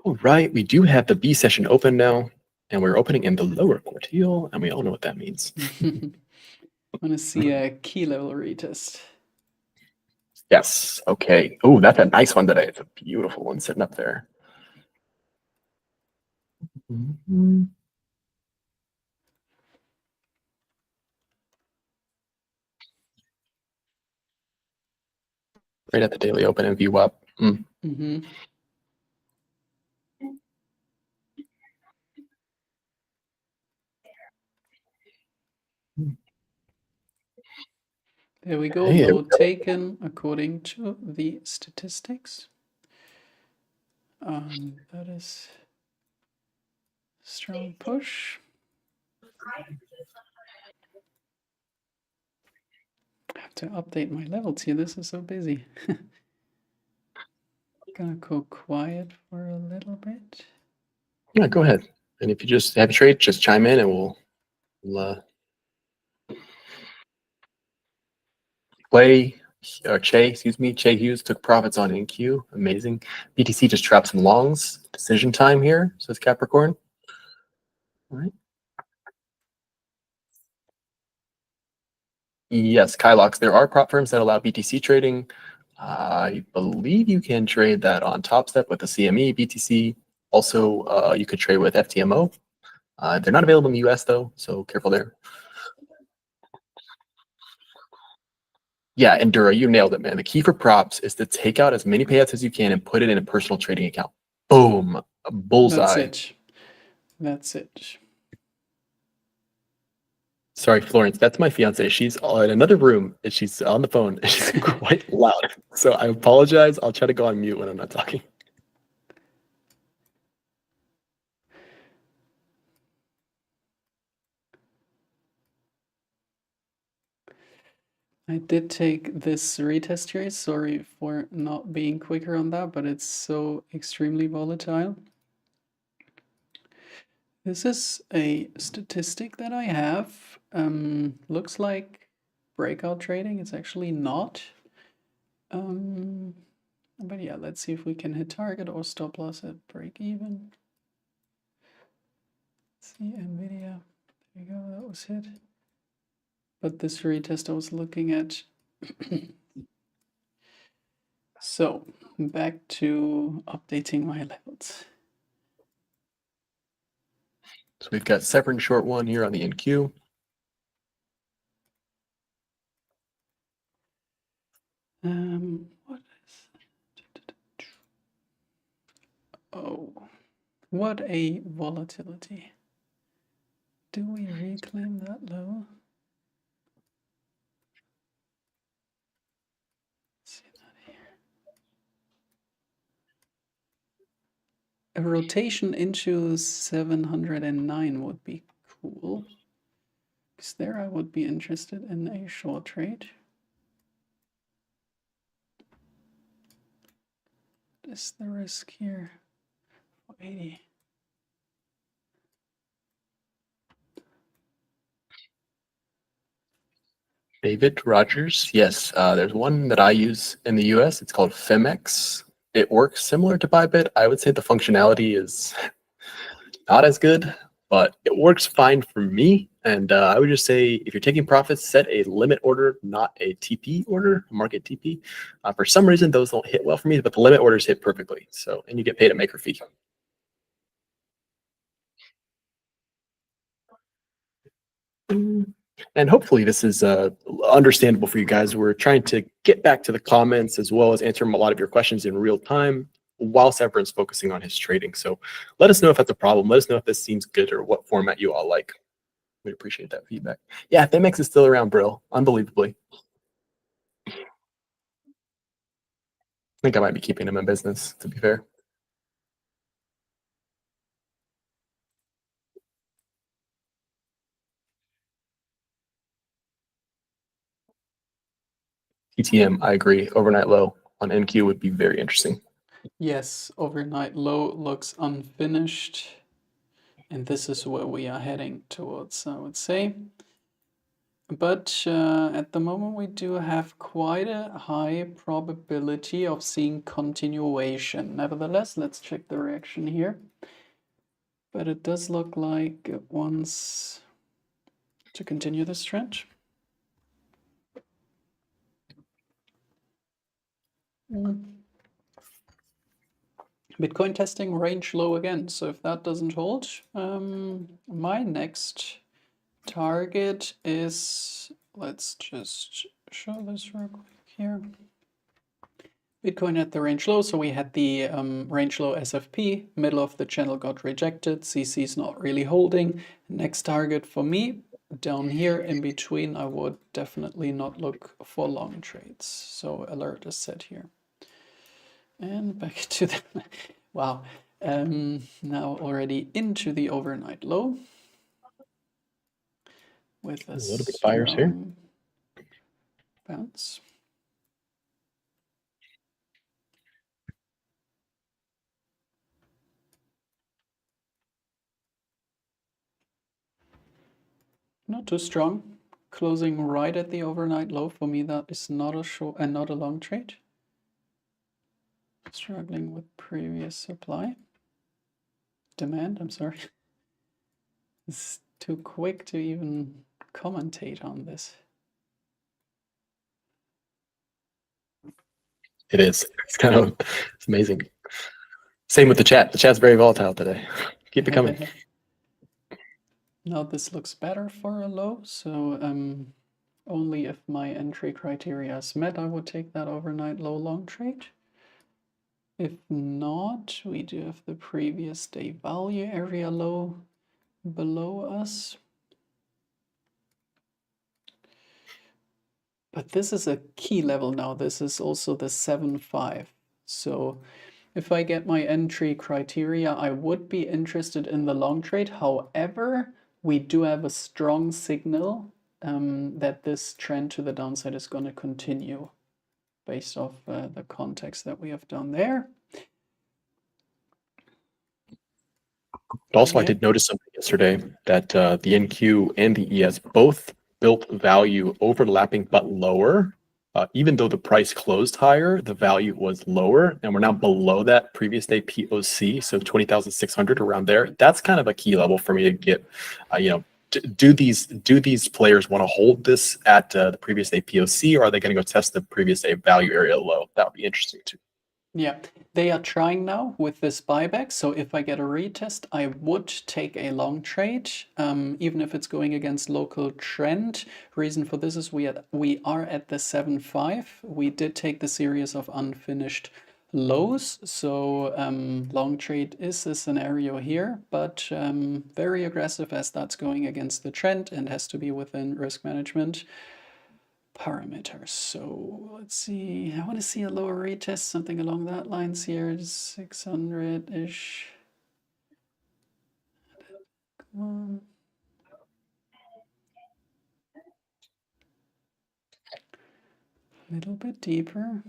All right, we do have the B session open now, and we're opening in the lower quartile, and we all know what that means. I want to see a key level retest. Yes. Okay. Oh, that's a nice one today. It's a beautiful one sitting up there. Right at the daily open and view up. There we go. Hey, Low taken according to the statistics. That is strong push. I have to update my levels here. This is so busy. Gonna go quiet for a little bit. Yeah, go ahead. And if you just have a trade, just chime in and we'll Che Hughes took profits on NQ. Amazing. BTC just trapped some longs. Decision time here, says Capricorn. All right. Yes, Kylox. There are prop firms that allow BTC trading. I believe you can trade that on TopStep with the CME, BTC. Also, you could trade with FTMO. They're not available in the US though, so careful there. Yeah, Endura, you nailed it, man. The key for props is to take out as many payouts as you can and put it in a personal trading account. Boom, bullseye. That's it. Sorry, Florence, that's my fiance. She's in another room and she's on the phone. She's quite loud. So I apologize. I'll try to go on mute when I'm not talking. I did take this retest here. Sorry for not being quicker on that, but it's so extremely volatile. This is a statistic that I have. Looks like breakout trading. It's actually not. But yeah, let's see if we can hit target or stop loss at break even. Let's see, NVIDIA. There you go, that was hit. But this retest I was looking at. So back to updating my levels. So we've got Severin short one here on the NQ. What is? Oh, what a volatility. Do we reclaim that low? Let's see that here. A rotation into 709 would be cool. Because there I would be interested in a short trade. is the risk here? 80. David Rogers, yes. There's one that I use in the US. It's called Femex. It works similar to Bybit. I would say the functionality is not as good, but it works fine for me. And I would just say if you're taking profits, set a limit order, not a TP order, a market TP. For some reason, those don't hit well for me, but the limit orders hit perfectly. So, and you get paid a maker fee. And hopefully this is understandable for you guys. We're trying to get back to the comments as well as answer a lot of your questions in real time while Severin's focusing on his trading. So let us know if that's a problem. Let us know if this seems good or what format you all like. We'd appreciate that feedback. Yeah, Femex is still around, Brill. Unbelievably. I think I might be keeping him in business, to be fair. TTM, I agree. Overnight low on NQ would be very interesting. Yes, overnight low looks unfinished. And this is where we are heading towards, I would say. But at the moment, we do have quite a high probability of seeing continuation. Nevertheless, let's check the reaction here. But it does look like it wants to continue this trend. Bitcoin testing range low again. So if that doesn't hold, my next target is, let's just show this real quick here. Bitcoin at the range low, so we had the range low SFP, middle of the channel got rejected, CC is not really holding. Next target for me, down here in between, I would definitely not look for long trades. So alert is set here. And back to the, wow, now already into the overnight low. With a little bit of buyers here. Bounce. Not too strong. Closing right at the overnight low. For me, that is not a short and not a long trade. Struggling with previous supply. Demand, I'm sorry. It's too quick to even commentate on this. It is. It's kind of, it's amazing. Same with the chat. The chat's very volatile today. Keep it coming. Now this looks better for a low, so only if my entry criteria is met, I would take that overnight low long trade. If not, we do have the previous day value area low below us. But this is a key level now. This is also the 7.5. So if I get my entry criteria, I would be interested in the long trade. However, we do have a strong signal that this trend to the downside is going to continue based off the context that we have done there. Also, I did notice something yesterday that the NQ and the ES both built value overlapping but lower. Even though the price closed higher, the value was lower, and we're now below that previous day POC, so 20,600 around there. That's kind of a key level for me to get. Do these players want to hold this at the previous day POC, or are they going to go test the previous day value area low? That would be interesting too. Yeah, they are trying now with this buyback. So if I get a retest, I would take a long trade, even if it's going against local trend. Reason for this is we are at the 7.5. We did take the series of unfinished lows. So long trade is a scenario here, but very aggressive as that's going against the trend and has to be within risk management parameters. So let's see, I want to see a lower retest, something along that lines here, 600-ish. Come on. A little bit deeper.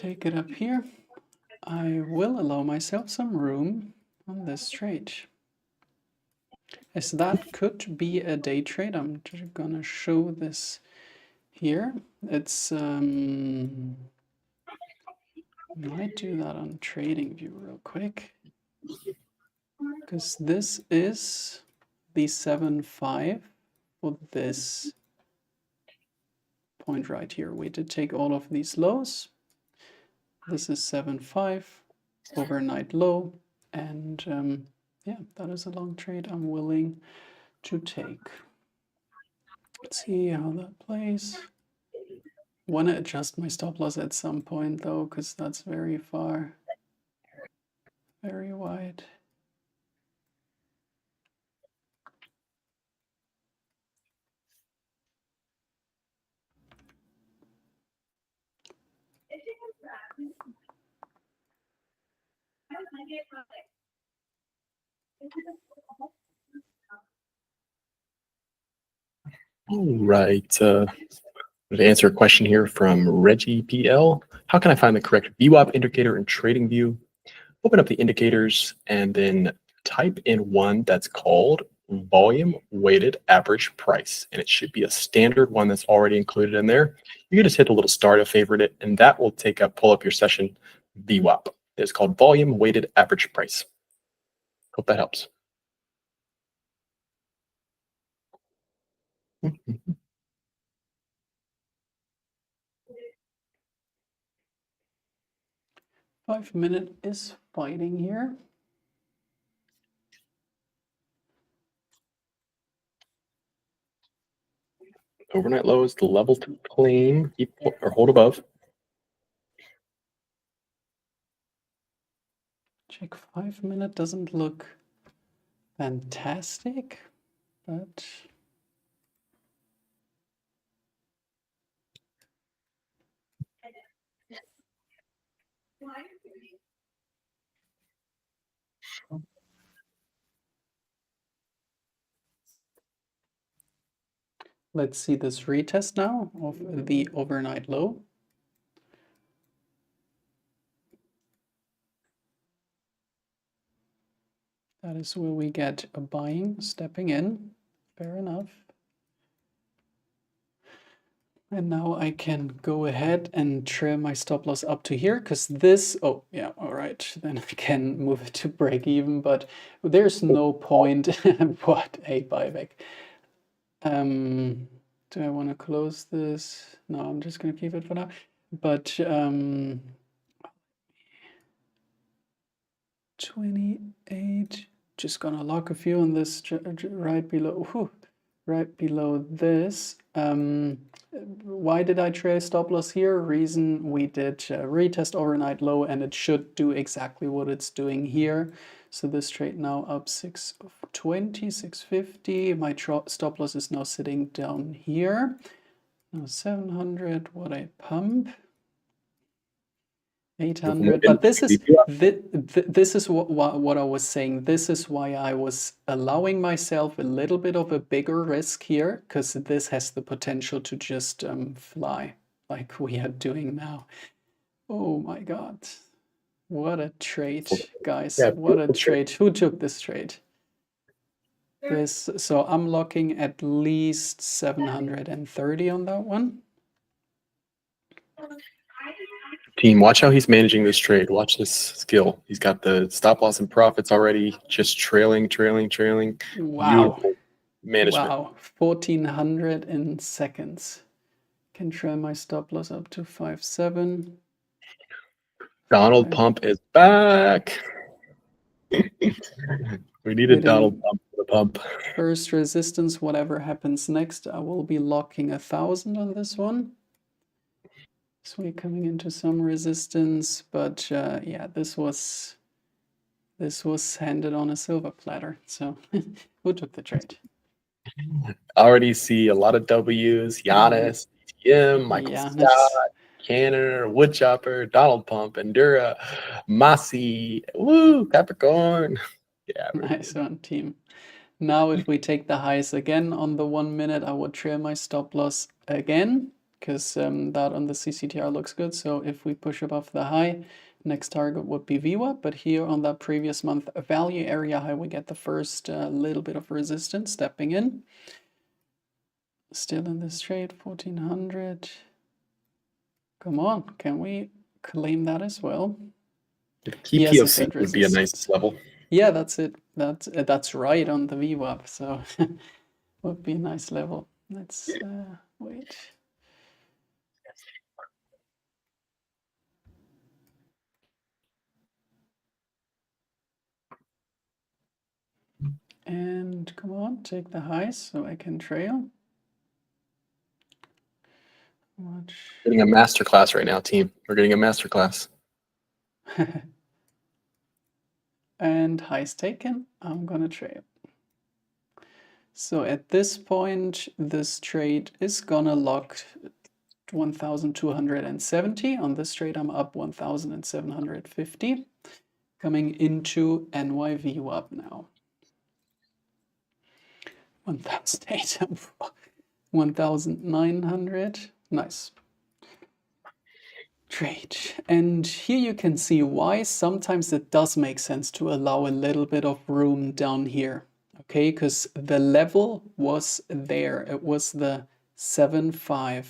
take it up here. I will allow myself some room on this trade, as that could be a day trade. I'm just gonna show this here. It's might do that on TradingView real quick, because this is the 7.5 for this point right here. We did take all of these lows. This is 7.5 overnight low, and yeah, that is a long trade I'm willing to take. Let's see how that plays. Want to adjust my stop loss at some point though, because that's very far, very wide. All right. To answer a question here from Reggie PL. How can I find the correct VWAP indicator in TradingView? Open up the indicators and then type in one that's called volume weighted average price. And it should be a standard one that's already included in there. You can just hit the little star to favorite it, and that will pull up your session VWAP. It's called volume weighted average price. Hope that helps. Mm-hmm. 5 minute is fighting here. Overnight low is the level to claim or hold above. Check 5 minute, doesn't look fantastic, but let's see this retest now of the overnight low. That is where we get a buying, stepping in. Fair enough. And now I can go ahead and trim my stop loss up to here, because this, oh yeah, all right, then I can move it to break even, but there's no point. What a buyback. Do I want to close this? No, I'm just going to keep it for now. But 28, just gonna lock a few on this right below, right below this. Why did I trade stop loss here? Reason, we did retest overnight low, and it should do exactly what it's doing here. So this trade now up 620, 650. My stop loss is now sitting down here. Now 700, what a pump. 800, but this is what I was saying. This is why I was allowing myself a little bit of a bigger risk here, because this has the potential to just fly like we are doing now. Oh my God. What a trade, guys. Yeah, what a trade. Who took this trade? So I'm locking at least 730 on that one. Team, watch how he's managing this trade. Watch this skill. He's got the stop loss and profits already, just trailing. Wow. Beautiful management. Wow, 1400 in seconds. Can try my stop loss up to 5.7. Donald Pump is back. We need a Donald Pump for the pump. First resistance, whatever happens next, I will be locking 1,000 on this one. So we're coming into some resistance, but yeah, this was handed on a silver platter. So who took the trade? I already see a lot of W's. Giannis, TM, Michael Scott, Canner, Woodchopper, Donald Pump, Endura, Massey, woo, Capricorn. Yeah, nice one, team. Now if we take the highs again on the 1 minute, I would trail my stop loss again. because that on the CCTR looks good. So if we push above the high, next target would be VWAP. But here on that previous month value area high, we get the first little bit of resistance stepping in. Still in this trade, 1400. Come on, can we claim that as well? TPOC would be a nice level. Yeah, that's it. That's right on the VWAP, so would be a nice level. Let's wait. And come on, take the highs so I can trail. Getting a masterclass right now, team. We're getting a masterclass. And highs taken. I'm gonna trail. So at this point, this trade is gonna lock 1,270. On this trade, I'm up 1,750. Coming into NYVWAP now. 1,800, 1,900. Nice. Trade. And here you can see why sometimes it does make sense to allow a little bit of room down here. Okay, because the level was there. It was the 7.5.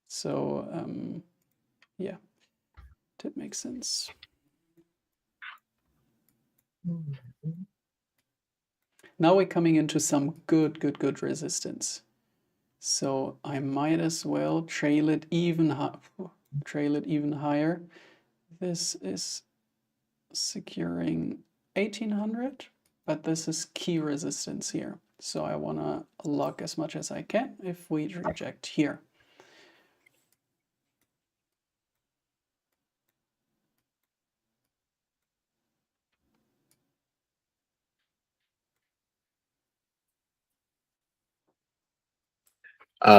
So yeah, that makes sense. Now we're coming into some good resistance. So I might as well trail it even higher. This is securing 1800, but this is key resistance here. So I want to lock as much as I can if we reject here.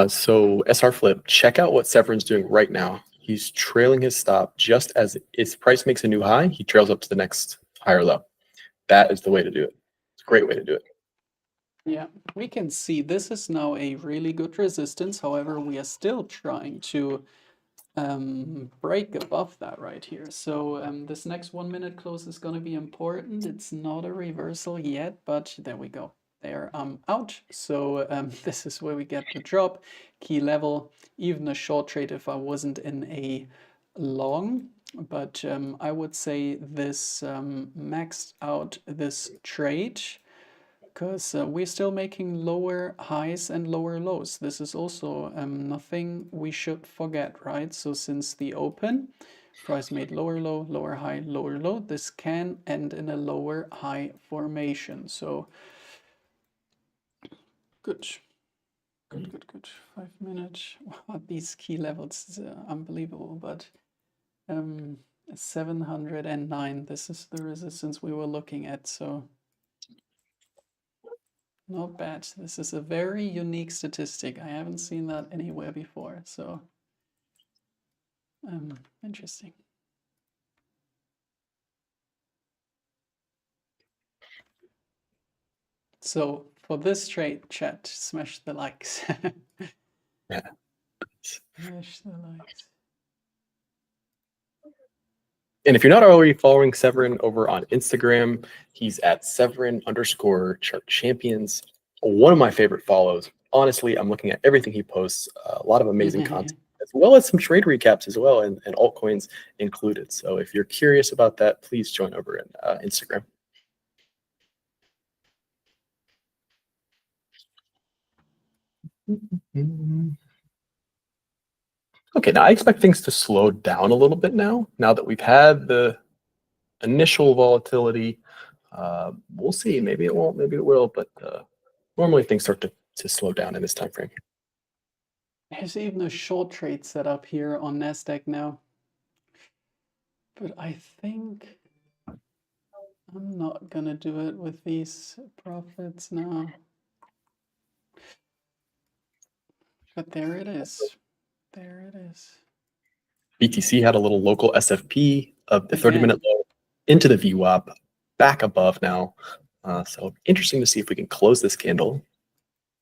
So SR Flip, check out what Severin's doing right now. He's trailing his stop just as its price makes a new high, he trails up to the next higher low. That is the way to do it. It's a great way to do it. Yeah, we can see this is now a really good resistance. However, we are still trying to break above that right here. So this next 1 minute close is going to be important. It's not a reversal yet, but there we go. There, I'm out. So this is where we get the drop. Key level, even a short trade if I wasn't in a long. But I would say this maxed out this trade, because we're still making lower highs and lower lows. This is also nothing we should forget, right? So since the open, price made lower low, lower high, lower low. This can end in a lower high formation. So good. Good. 5 minutes. Wow, these key levels, unbelievable. But 709, this is the resistance we were looking at. So not bad. This is a very unique statistic. I haven't seen that anywhere before. So interesting. So for this trade, chat, smash the likes. Yeah. Smash the likes. And if you're not already following Severin over on Instagram, he's at Severin_chart champions. One of my favorite follows. Honestly, I'm looking at everything he posts. A lot of amazing content, as well as some trade recaps as well, and altcoins included. So if you're curious about that, please join over in Instagram. Okay, now I expect things to slow down a little bit now that we've had the initial volatility. We'll see. Maybe it won't, maybe it will, but normally things start to slow down in this time frame. There's even a short trade set up here on NASDAQ now. But I think I'm not gonna do it with these profits now. But there it is. There it is. BTC had a little local SFP of the 30-minute low into the VWAP, back above now. So interesting to see if we can close this candle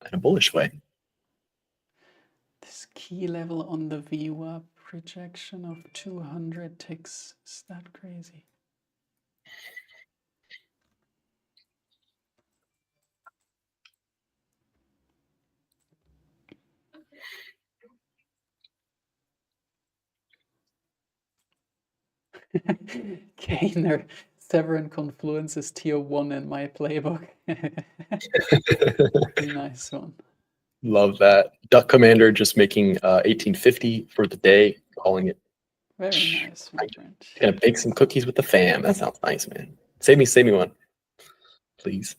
in a bullish way. This Key level on the VWAP projection of 200 ticks. Is that crazy? Gainer, Severin Confluence is tier 1 in my playbook. Nice one. Love that. Duck Commander just making 1850 for the day, calling it. Very nice, my friend. Gonna bake some cookies with the fam. That sounds nice, man. Save me one, please.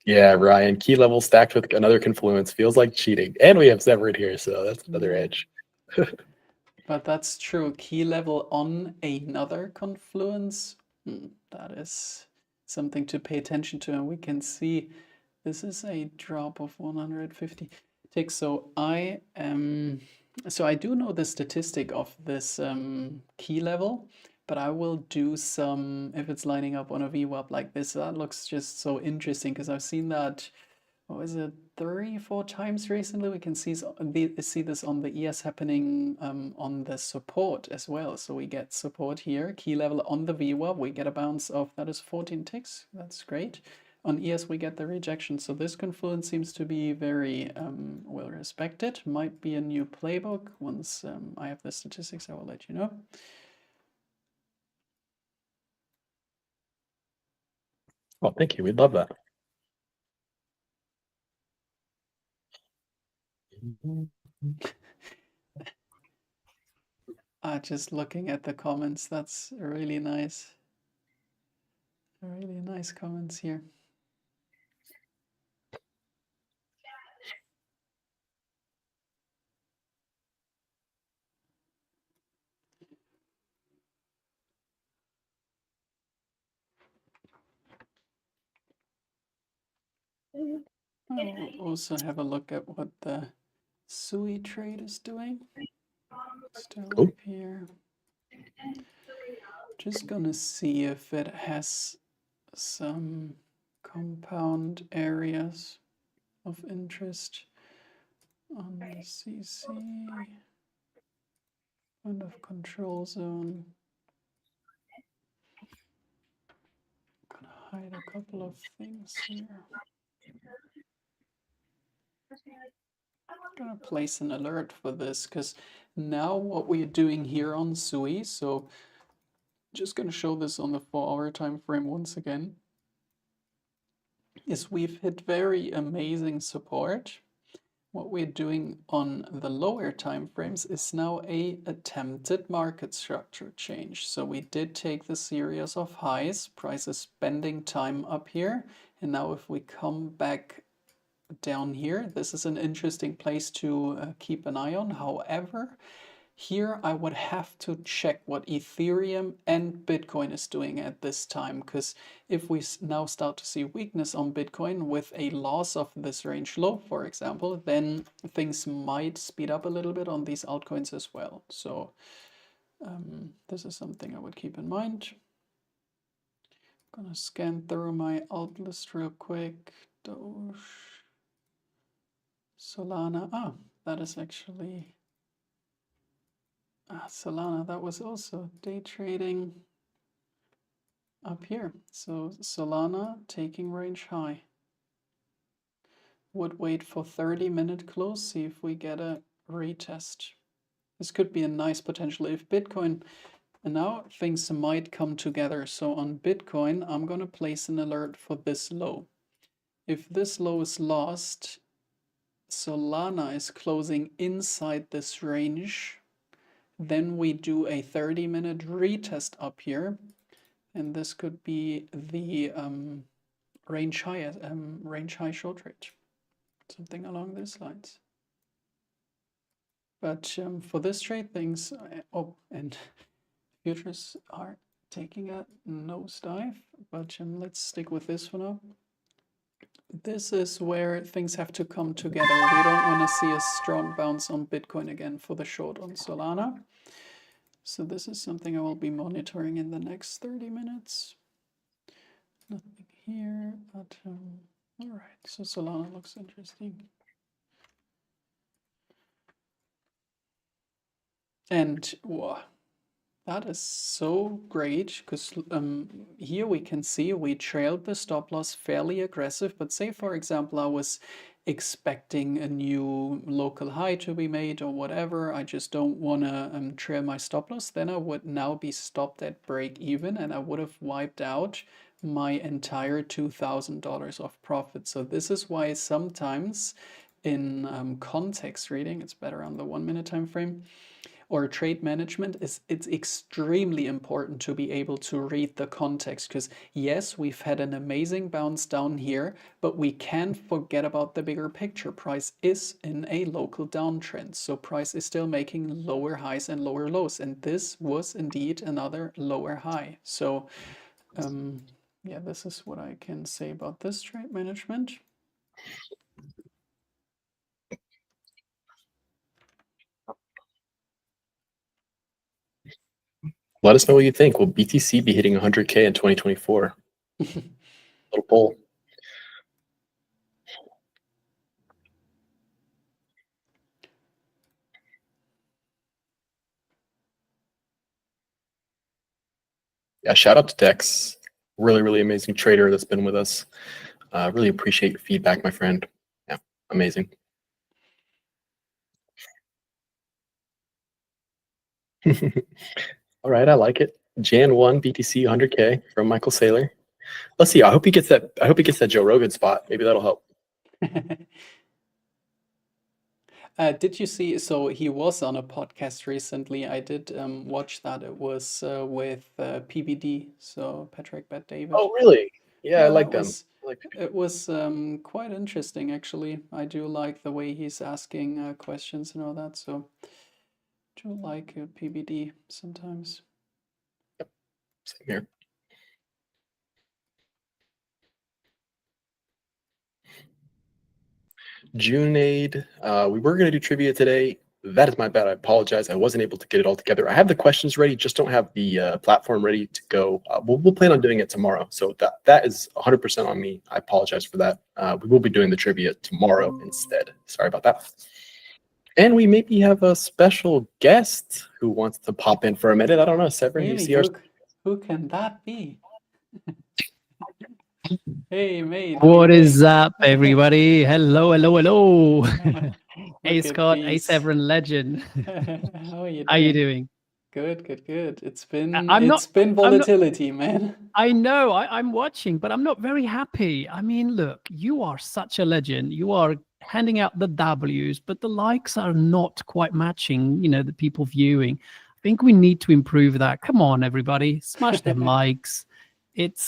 Yeah, Ryan, key level stacked with another Confluence feels like cheating. And we have Severin here, so that's another edge. But that's true. Key level on another Confluence, that is something to pay attention to. And we can see this is a drop of 150 ticks. So I do know the statistic of this key level, but I will do some, if it's lining up on a VWAP like this, that looks just so interesting because I've seen that, what was it, 3-4 times recently. We can see this on the ES happening on the support as well. So we get support here, key level on the VWAP, we get a bounce of, that is 14 ticks, that's great. On ES we get the rejection, so this Confluence seems to be very well respected. Might be a new playbook. Once I have the statistics, I will let you know. Oh, thank you. We'd love that. Just looking at the comments, that's really nice. Really nice comments here. I will also have a look at what the SUI trade is doing. Still Cool. up here. Just gonna see if it has some compound areas of interest on the CC. Kind of control zone. Gonna hide a couple of things here. Gonna place an alert for this because now what we're doing here on SUI, so just gonna show this on the 4-hour time frame once again, is we've hit very amazing support. What we're doing on the lower time frames is now a attempted market structure change. So we did take the series of highs, price is spending time up here, and now if we come back down here, this is an interesting place to keep an eye on. However, here I would have to check what Ethereum and Bitcoin is doing at this time, because if we now start to see weakness on Bitcoin with a loss of this range low, for example, then things might speed up a little bit on these altcoins as well. So this is something I would keep in mind. I'm gonna scan through my alt list real quick. Doge, Solana, that is actually Solana, that was also day trading up here. So Solana taking range high. Would wait for 30-minute close, see if we get a retest. This could be a nice potential if Bitcoin, and now things might come together. So on Bitcoin, I'm gonna place an alert for this low. If this low is lost, Solana is closing inside this range. Then we do a 30-minute retest up here, and this could be the range high short trade, something along these lines. But for this trade, things and futures are taking a nosedive. But let's stick with this for now. This is where things have to come together. We don't want to see a strong bounce on Bitcoin again for the short on Solana. So this is something I will be monitoring in the next 30 minutes. Nothing here, but all right. So Solana looks interesting. And wow, that is so great because here we can see we trailed the stop loss fairly aggressive. But say, for example, I was expecting a new local high to be made or whatever. I just don't want to trail my stop loss. Then I would now be stopped at break even and I would have wiped out my entire $2,000 of profit. So this is why sometimes in context reading, it's better on the 1 minute time frame or trade management is it's extremely important to be able to read the context because yes, we've had an amazing bounce down here, but we can't forget about the bigger picture. Price is in a local downtrend, so price is still making lower highs and lower lows, and this was indeed another lower high. So yeah, this is what I can say about this trade management. Let us know what you think. Will BTC be hitting 100K in 2024? Little poll. Yeah, shout out to Dex. Really, really amazing trader that's been with us. Really appreciate your feedback, my friend. Yeah, amazing. All right, I like it. Jan 1 BTC 100K from Michael Saylor. Let's see. I hope he gets that. I hope he gets that Joe Rogan spot. Maybe that'll help. Did you see? So he was on a podcast recently. I did watch that. It was with PBD, so Patrick Bet David. Oh, really? Yeah, I like it them. was I like it was quite interesting actually. I do like the way he's asking questions and all that. So do like PBD sometimes. Same here. Junaid, we were going to do trivia today. That is my bad. I apologize. I wasn't able to get it all together. I have the questions ready, just don't have the platform ready to go. We'll plan on doing it tomorrow. So that is 100% on me. I apologize for that. We will be doing the trivia tomorrow instead. Sorry about that. And we maybe have a special guest who wants to pop in for a minute. I don't know, Severin, Really, you see our... who can that be? Hey, mate. What is up, everybody? Hello, hello, hello. Hey, Look at Scott. Hey, these. Severin, legend. How are you doing? How you doing? Good, good, good. It's I'm not. been I'm not. volatility, man. I know. I'm watching, but I'm not very happy. I mean, look, you are such a legend. You are handing out the W's, but the likes are not quite matching. You know, the people viewing. I think we need to improve that. Come on, everybody, smash them likes. It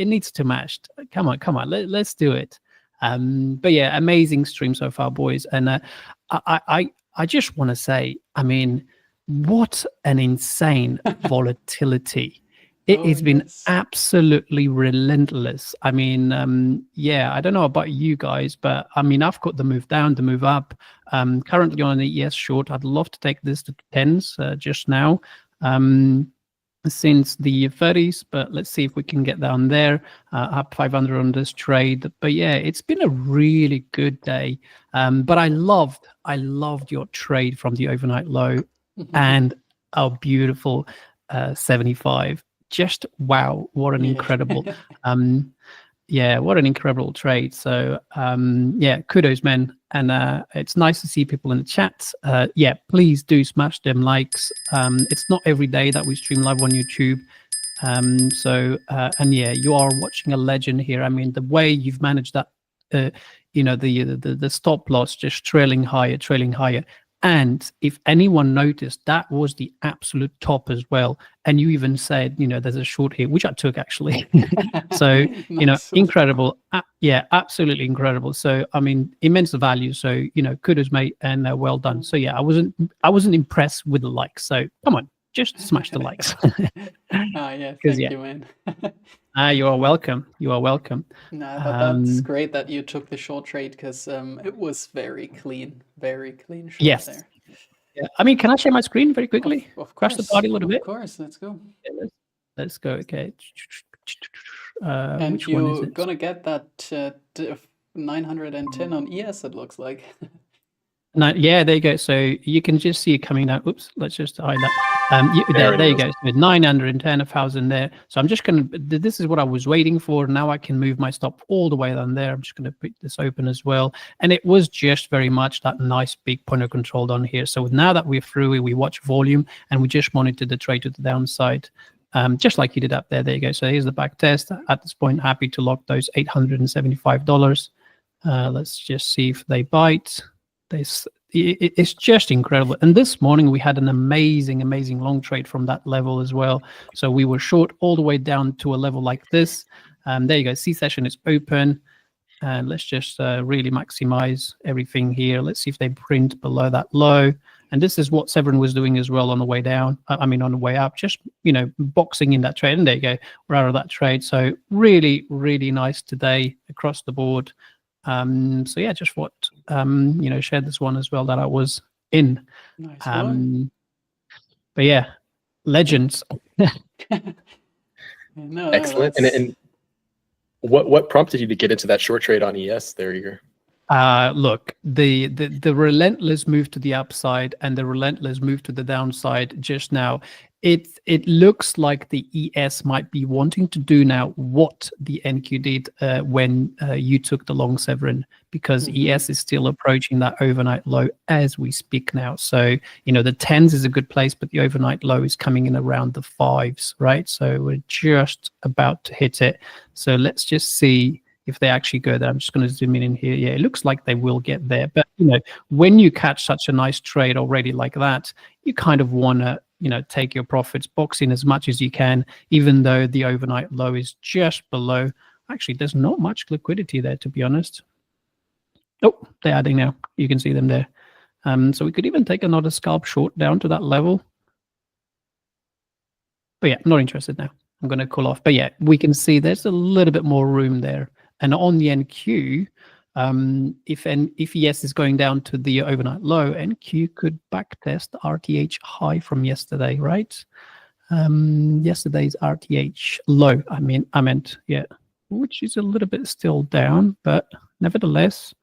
needs to match. Come on. Let's do it. But yeah, amazing stream so far, boys. And I just want to say, I mean, what an insane volatility. It has been absolutely relentless. I mean, yeah, I don't know about you guys, but I mean, I've got the move down, the move up. Currently on an ES short. I'd love to take this to 10s just now. Since the 30s, but let's see if we can get down there, up 500 on this trade. But yeah, it's been a really good day. But I loved your trade from the overnight low and our beautiful 75. Just wow, what an incredible yeah, what an incredible trade. So yeah, kudos, man. And it's nice to see people in the chat. Yeah, please do smash them likes. It's not every day that we stream live on YouTube. So and yeah, you are watching a legend here. I mean, the way you've managed that, you know, the stop loss just trailing higher. And if anyone noticed, that was the absolute top as well. And you even said, you know, there's a short here, which I took actually. So, you know, incredible. Yeah, absolutely incredible. So, I mean, immense value. So, you know, kudos, mate, and well done. So, yeah, I wasn't impressed with the likes. So, come on, just smash the likes. Yeah, thank you, man. You are welcome. You are welcome. No, but that's great that you took the short trade because it was very clean short there. Yeah. I mean, can I share my screen very quickly? Of Crash the party a little bit. Of course, let's go. Yeah, let's go. Okay. And which one is you're it? gonna get that 910 on ES, it looks like. Yeah, there you go. So you can just see it coming down. Oops, let's just hide that. There it There you is. go. So 910, 1,000 there. So I'm just going to, this is what I was waiting for. Now I can move my stop all the way down there. I'm just going to put this open as well. And it was just very much that nice big point of control down here. So now that we're through it, we watch volume and we just monitor the trade to the downside. Just like you did up there. There you go. So here's the back test. At this point, happy to lock those $875. Let's just see if they bite. It's just incredible. And this morning we had an amazing long trade from that level as well. So we were short all the way down to a level like this. There you go. C session is open. And let's just really maximize everything here. Let's see if they print below that low. And this is what Severin was doing as well on the way down. I mean, on the way up, just, you know, boxing in that trade. And there you go. We're out of that trade. So really nice today across the board. So yeah, just what you know, shared this one as well that I was in. Nice one. But yeah, legends. No, Excellent. And what prompted you to get into that short trade on ES there, Igor? Look, the relentless move to the upside and the relentless move to the downside just now, it looks like the ES might be wanting to do now what the NQ did when you took the long, Severin, because ES is still approaching that overnight low as we speak now. So, you know, the 10s is a good place, but the overnight low is coming in around the 5s, right? So we're just about to hit it. So let's just see if they actually go there. I'm just going to zoom in here. Yeah, it looks like they will get there. But, you know, when you catch such a nice trade already like that, you kind of want to, you know, take your profits, box in as much as you can, even though the overnight low is just below. Actually, there's not much liquidity there, to be honest. Oh, they're adding now. You can see them there. So we could even take another scalp short down to that level. But yeah, not interested now. I'm going to cool off. But yeah, we can see there's a little bit more room there. And on the NQ, if ES is going down to the overnight low, NQ could backtest RTH high from yesterday, right? Yesterday's RTH low, I meant, yeah, which is a little bit still down, but nevertheless,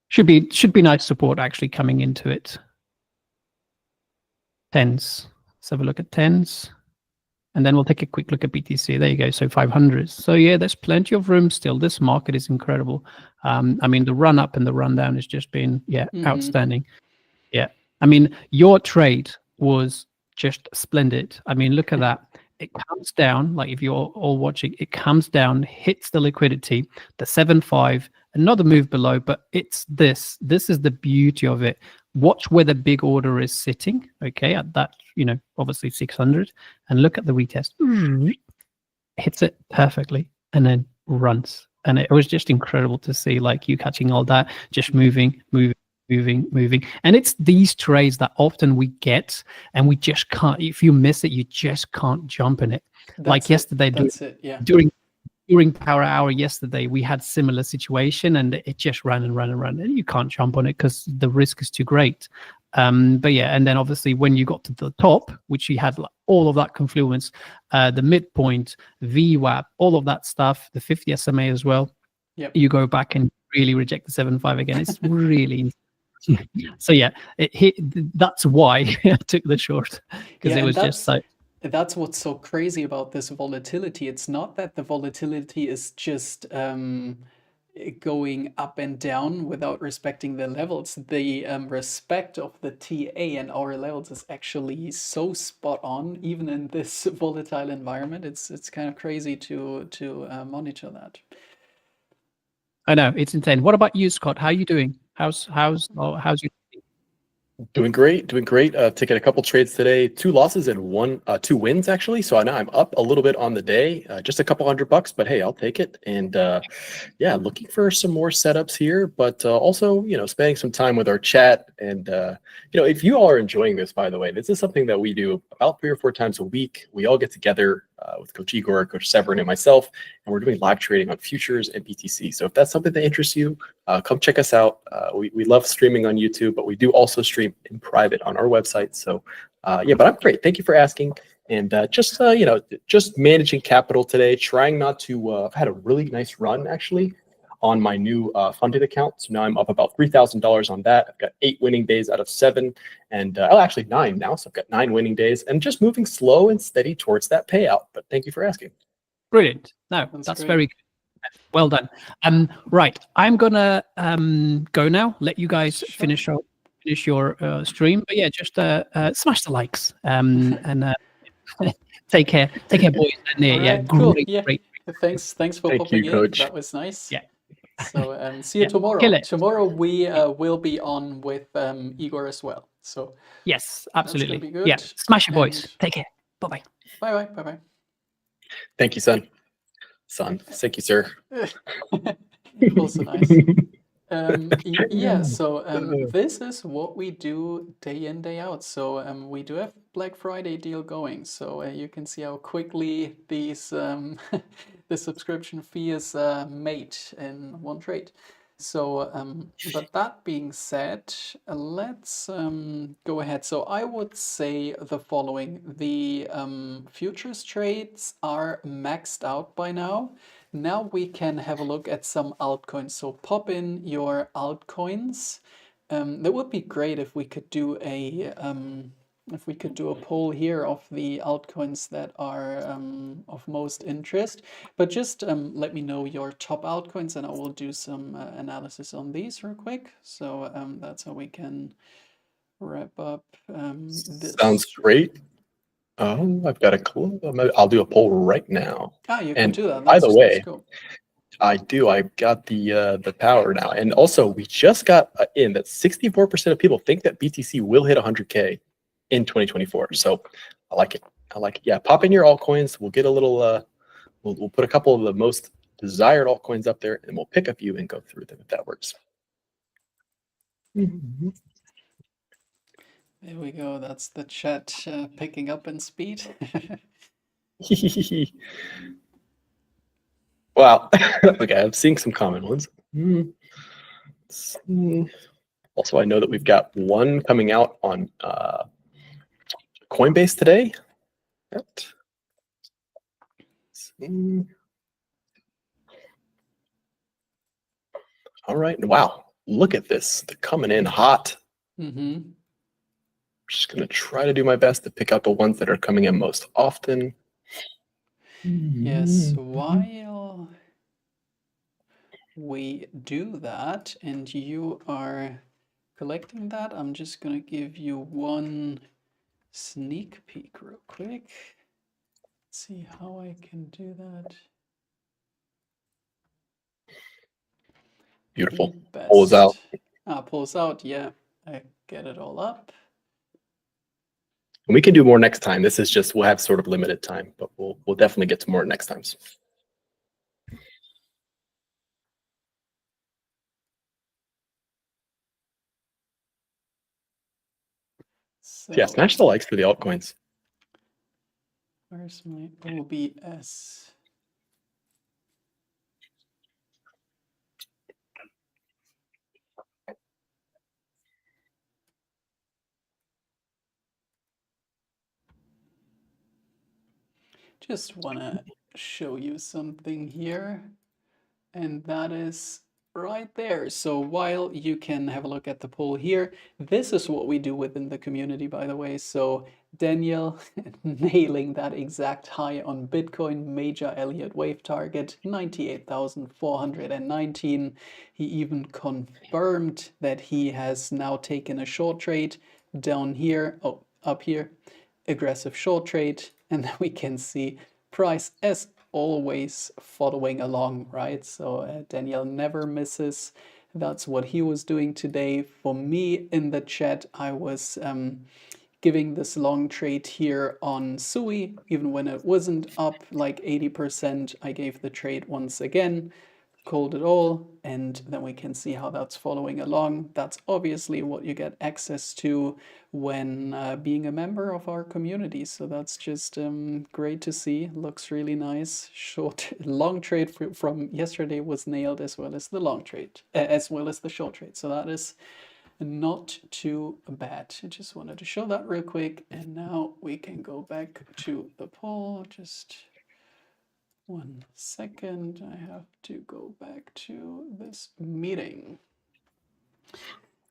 should be nice support actually coming into it. 10s. Let's have a look at 10s. And then we'll take a quick look at BTC. There you go. So 500s. So yeah, there's plenty of room still. This market is incredible. I mean, the run up and the run down has just been, outstanding. Yeah. I mean, your trade was just splendid. I mean, look at that. It comes down, like if you're all watching, it comes down, hits the liquidity, the 7.5, another move below, but it's this. This is the beauty of it. Watch where the big order is sitting, okay, at that, you know, obviously 600, and look at the retest. Hits it perfectly and then runs. And it was just incredible to see, like, you catching all that, just moving. And it's these trades that often we get and we just can't, if you miss it, you just can't jump in it. Like yesterday, during power hour yesterday, we had similar situation and it just ran and you can't jump on it because the risk is too great. But yeah, and then obviously when you got to the top, which you had like all of that confluence, the midpoint, VWAP, all of that stuff, the 50 SMA as well, you go back and really reject the 7.5 again. It's really so yeah, that's why I took the short, because it was just so. That's what's so crazy about this volatility. It's not that the volatility is just going up and down without respecting the levels. The respect of the TA and our levels is actually so spot on, even in this volatile environment. It's kind of crazy to monitor that. I know, it's insane. What about you, Scott? How are you doing? How's your Doing great. Taking a couple trades today, 2 losses and 2 wins actually. So now I'm up a little bit on the day, just a couple $100, but hey, I'll take it. And yeah, looking for some more setups here, but also, you know, spending some time with our chat. And you know, if you all are enjoying this, by the way, this is something that we do about 3 or 4 times a week. We all get together with Coach Igor, Coach Severin, and myself, and we're doing live trading on futures and BTC. So if that's something that interests you, come check us out. We love streaming on YouTube, but we do also stream in private on our website. So yeah, but I'm great. Thank you for asking. And just you know, just managing capital today, trying not to. I've had a really nice run actually on my new funded account. So now I'm up about $3,000 on that. I've got 8 winning days out of 7, and actually 9 now. So I've got 9 winning days, and just moving slow and steady towards that payout. But thank you for asking. Brilliant. No, that's very good. Well done. Right, I'm gonna go now. Let you guys finish your stream. But yeah, just smash the likes and take care, boys. And yeah, cool. Great. Thanks for Thank popping you, in. Coach. That was nice. Yeah. So see you tomorrow. Kill it. Tomorrow we will be on with Igor as well. So yes, absolutely. That's gonna be good. Yeah, smash it, boys. Take care. Bye-bye. Bye-bye. Thank you, son. Thank you, sir. Also nice. Yeah, so this is what we do day in, day out. So we do have Black Friday deal going. So you can see how quickly these the subscription fee is made in one trade. So, but that being said, let's go ahead. So I would say the following. The futures trades are maxed out by now. Now we can have a look at some altcoins. So pop in your altcoins. That would be great if we could do a poll here of the altcoins that are of most interest. But just let me know your top altcoins, and I will do some analysis on these real quick. So that's how we can wrap up this. Sounds great. Oh, I've got a clue. I'll do a poll right now. You can do that. By the way, cool. I do. I've got the power now, and also we just got in that 64% of people think that BTC will hit 100K in 2024. So I like it. Yeah, pop in your altcoins. We'll get a little. We'll put a couple of the most desired altcoins up there, and we'll pick a few and go through them if that works. There we go. That's the chat picking up in speed. Wow. Okay, I'm seeing some common ones. Also, I know that we've got one coming out on Coinbase today. All right. Wow. Look at this. They're coming in hot. Just going to try to do my best to pick out the ones that are coming in most often. Yes, while we do that and you are collecting that, I'm just going to give you one sneak peek real quick. Let's see how I can do that. Beautiful. Pulls out. Pulls out, yeah. I get it all up. And we can do more next time. This is just, we'll have sort of limited time, but we'll definitely get to more next times. So, yeah, smash the likes for the altcoins. Where's my OBS? Just want to show you something here, and that is right there. So while you can have a look at the poll here, this is what we do within the community, by the way. So Daniel nailing that exact high on Bitcoin, major Elliott wave target, 98,419. He even confirmed that he has now taken a short trade down here, up here, aggressive short trade. And then we can see price as always following along, right? So Daniel never misses. That's what he was doing today. For me in the chat, I was giving this long trade here on SUI, even when it wasn't up like 80%. I gave the trade once again, called it all, and then we can see how that's following along. That's obviously what you get access to when being a member of our community. So that's just great to see. Looks really nice. Long trade from yesterday was nailed, as well as the long trade, as well as the short trade. So that is not too bad. I just wanted to show that real quick, and now we can go back to the poll. Just 1 second, I have to go back to this meeting.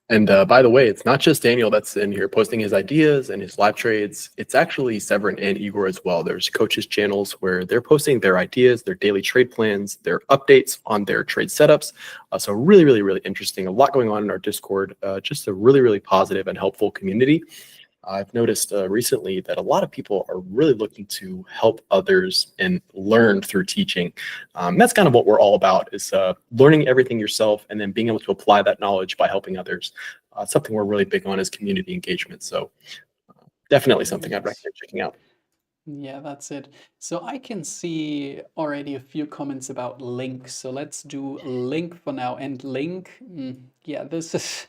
And by the way, it's not just Daniel that's in here posting his ideas and his live trades. It's actually Severin and Igor as well. There's coaches channels where they're posting their ideas, their daily trade plans, their updates on their trade setups. So really, really, really interesting. A lot going on in our Discord. Just a really, really positive and helpful community. I've noticed recently that a lot of people are really looking to help others and learn through teaching. That's kind of what we're all about, is learning everything yourself and then being able to apply that knowledge by helping others. Something we're really big on is community engagement. So definitely something I'd recommend checking out. Yeah, that's it. So I can see already a few comments about Link. So let's do Link for now. And Link, yeah, this is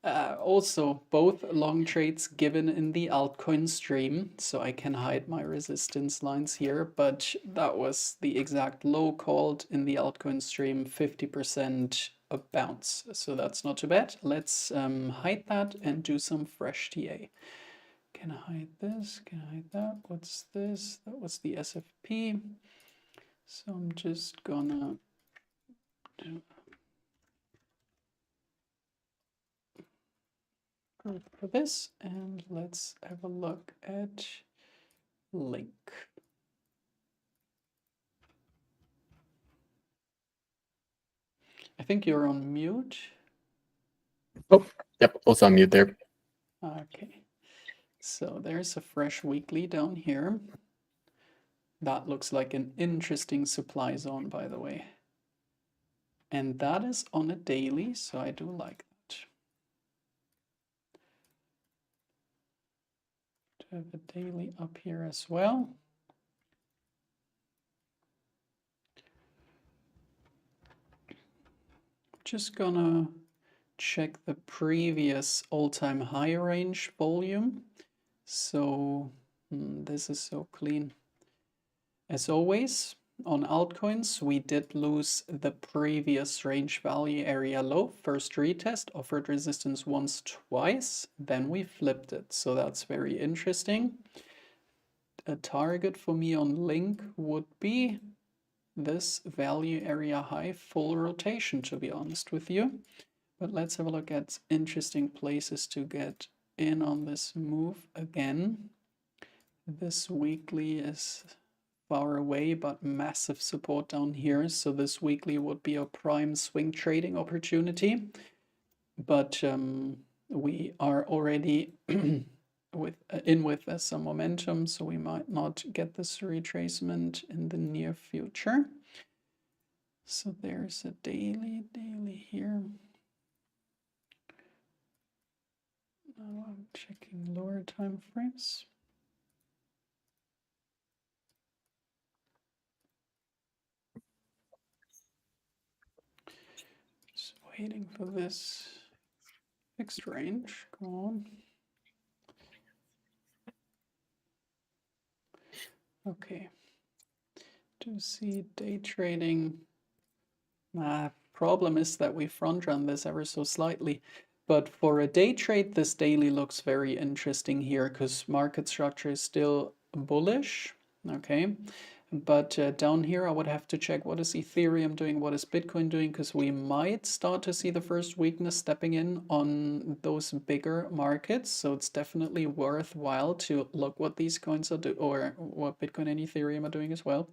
also both long trades given in the altcoin stream. So I can hide my resistance lines here, but that was the exact low called in the altcoin stream, 50% a bounce. So that's not too bad. Let's hide that and do some fresh TA. Can I hide this? Can I hide that? What's this? That was the SFP. So I'm just gonna do group for this, and let's have a look at Link. I think you're on mute. Oh, yep, also on mute there. Okay. So there's a fresh weekly down here. That looks like an interesting supply zone, by the way. And that is on a daily, so I do like that. To have a daily up here as well. Just gonna check the previous all-time high range volume. So this is so clean. As always, on altcoins, we did lose the previous range value area low. First retest offered resistance once, twice, then we flipped it. So that's very interesting. A target for me on Link would be this value area high full rotation, to be honest with you. But let's have a look at interesting places to get in on this move again. This weekly is far away, but massive support down here. So this weekly would be a prime swing trading opportunity. But we are already with some momentum, so we might not get this retracement in the near future. So there's a daily here. Now I'm checking lower time frames. Just waiting for this fixed range. Come on. Okay. Do see day trading. Problem is that we front run this ever so slightly. But for a day trade, this daily looks very interesting here because market structure is still bullish. Okay. But down here, I would have to check what is Ethereum doing, what is Bitcoin doing, because we might start to see the first weakness stepping in on those bigger markets. So it's definitely worthwhile to look what these coins are doing, or what Bitcoin and Ethereum are doing as well.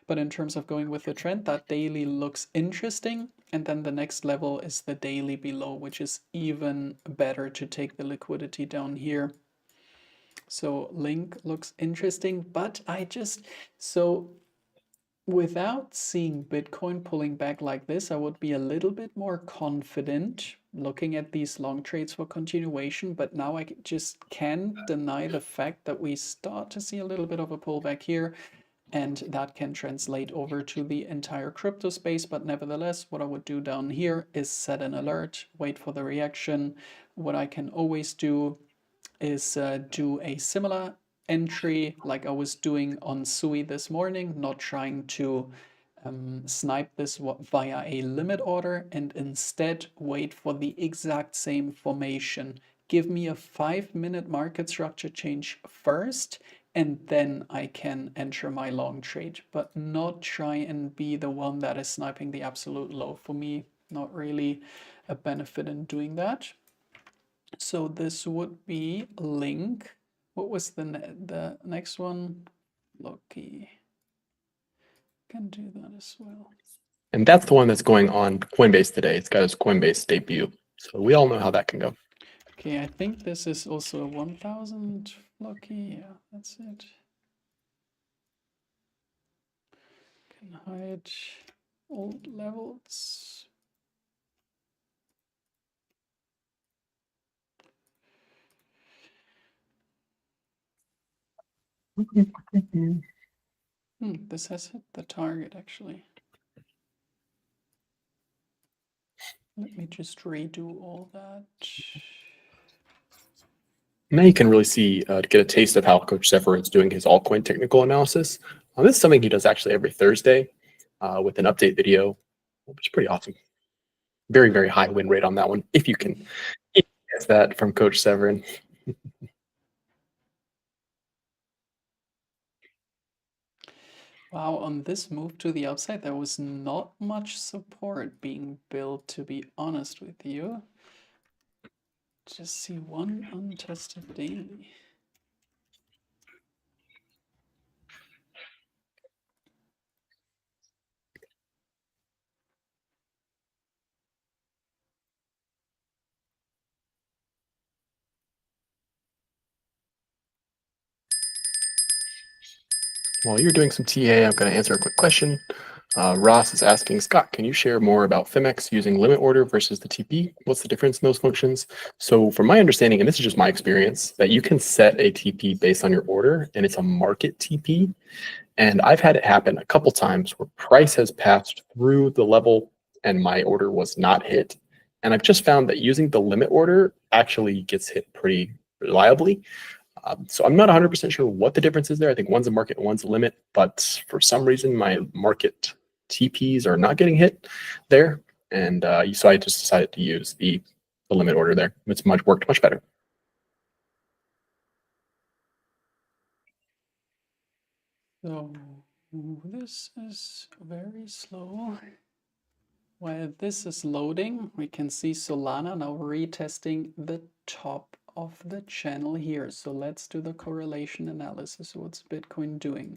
But in terms of going with the trend, that daily looks interesting. And then the next level is the daily below, which is even better to take the liquidity down here. So Link looks interesting, but so without seeing Bitcoin pulling back like this, I would be a little bit more confident looking at these long trades for continuation. But now I just can't deny the fact that we start to see a little bit of a pullback here. And that can translate over to the entire crypto space. But nevertheless, what I would do down here is set an alert, wait for the reaction. What I can always do is do a similar entry like I was doing on Sui this morning, not trying to snipe this via a limit order, and instead wait for the exact same formation. Give me a 5-minute market structure change first, and then I can enter my long trade, but not try and be the one that is sniping the absolute low. For me, not really a benefit in doing that. So this would be link. What was the next one? Loki. Can do that as well. And that's the one that's going on Coinbase today. It's got its Coinbase debut. So we all know how that can go. Okay, I think this is also a 1000 Loki. Yeah, that's it. Can hide old levels. This has hit the target actually. Let me just redo all that. Now you can really see, to get a taste of how Coach Severin is doing his altcoin technical analysis. This is something he does actually every Thursday with an update video, which is pretty awesome. Very, very high win rate on that one, if you can guess that from Coach Severin. Wow, on this move to the upside, there was not much support being built, to be honest with you. Just see one untested daily. While you're doing some TA, I'm going to answer a quick question. Ross is asking, Scott, can you share more about Fimex using limit order versus the TP? What's the difference in those functions? So from my understanding, and this is just my experience, that you can set a TP based on your order, and it's a market TP. And I've had it happen a couple times where price has passed through the level and my order was not hit. And I've just found that using the limit order actually gets hit pretty reliably. So I'm not 100% sure what the difference is there. I think one's a market and one's a limit, but for some reason my market TPs are not getting hit there. And so I just decided to use the limit order there. It's worked much better. So this is very slow. While this is loading, we can see Solana now retesting the top of the channel here. So let's do the correlation analysis. What's Bitcoin doing?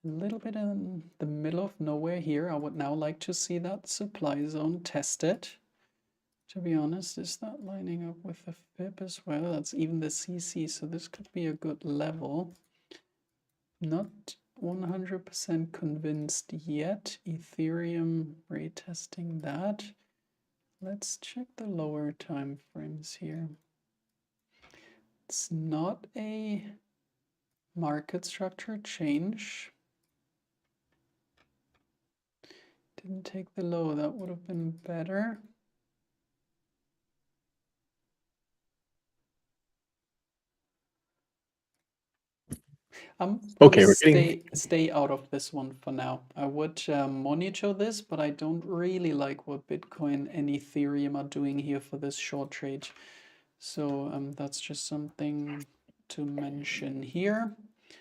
A little bit in the middle of nowhere here. I would now like to see that supply zone tested. To be honest, is that lining up with the fib as well? That's even the CC, so this could be a good level. Not 100% convinced yet. Ethereum retesting that. Let's check the lower time frames here. It's not a market structure change. Didn't take the low, that would have been better. I'm Okay, gonna stay out of this one for now. I would monitor this, but I don't really like what Bitcoin and Ethereum are doing here for this short trade. So that's just something to mention here. In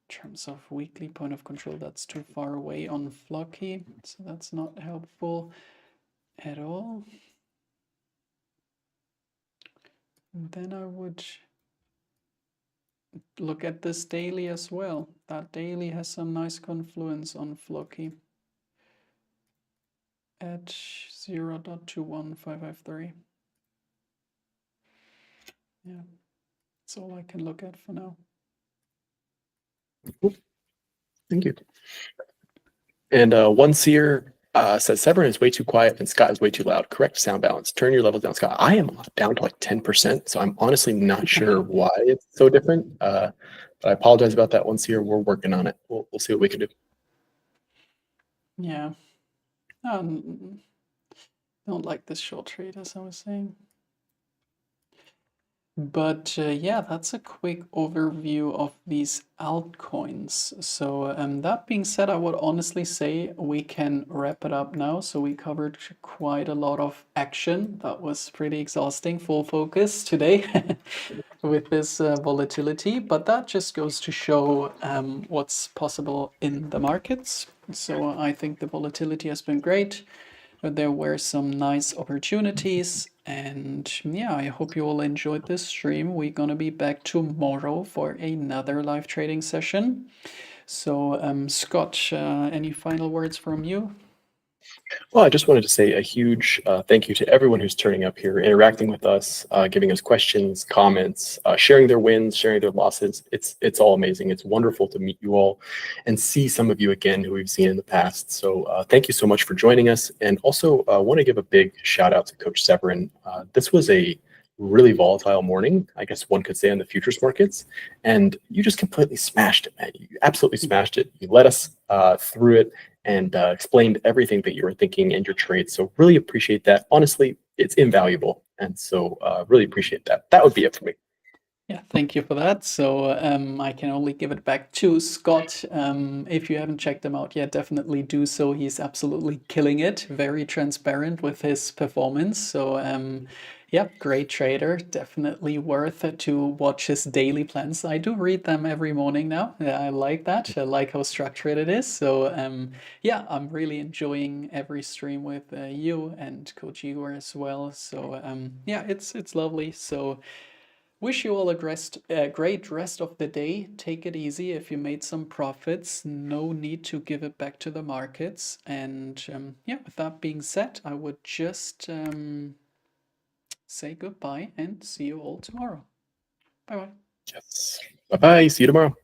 terms of weekly point of control, that's too far away on Flocky, so that's not helpful at all. And then I would look at this daily as well. That daily has some nice confluence on Flocky at 0.21553. Yeah, that's all I can look at for now. Thank you. And one seer says Severin is way too quiet and Scott is way too loud. Correct sound balance. Turn your levels down, Scott. I am down to like 10%, so I'm honestly not sure why it's so different. But I apologize about that one seer. We're working on it. We'll see what we can do. Yeah. Don't like this short trade, as I was saying. But yeah, that's a quick overview of these altcoins. So that being said, I would honestly say we can wrap it up now. So we covered quite a lot of action. That was pretty exhausting, full focus today. with this volatility, but that just goes to show what's possible in the markets. So I think the volatility has been great. There were some nice opportunities, and yeah, I hope you all enjoyed this stream. We're gonna be back tomorrow for another live trading session. So, Scott, any final words from you? Well, I just wanted to say a huge thank you to everyone who's turning up here, interacting with us, giving us questions, comments, sharing their wins, sharing their losses. It's all amazing. It's wonderful to meet you all and see some of you again who we've seen in the past. So thank you so much for joining us. And also want to give a big shout out to Coach Severin. This was a really volatile morning, I guess one could say, on the futures markets. And you just completely smashed it, man. You absolutely smashed it. You led us through it and explained everything that you were thinking in your trade. So really appreciate that. Honestly, it's invaluable. And so really appreciate that. That would be it for me. Yeah, thank you for that. So I can only give it back to Scott. If you haven't checked him out yet, definitely do so. He's absolutely killing it, very transparent with his performance. So yeah, great trader. Definitely worth it to watch his daily plans. I do read them every morning now. Yeah, I like that. I like how structured it is. So yeah, I'm really enjoying every stream with you and Coach Igor as well. So yeah, it's lovely. So wish you all a great rest of the day. Take it easy. If you made some profits, no need to give it back to the markets. And yeah, with that being said, I would just say goodbye and see you all tomorrow. Bye bye. Yes. Bye-bye. See you tomorrow.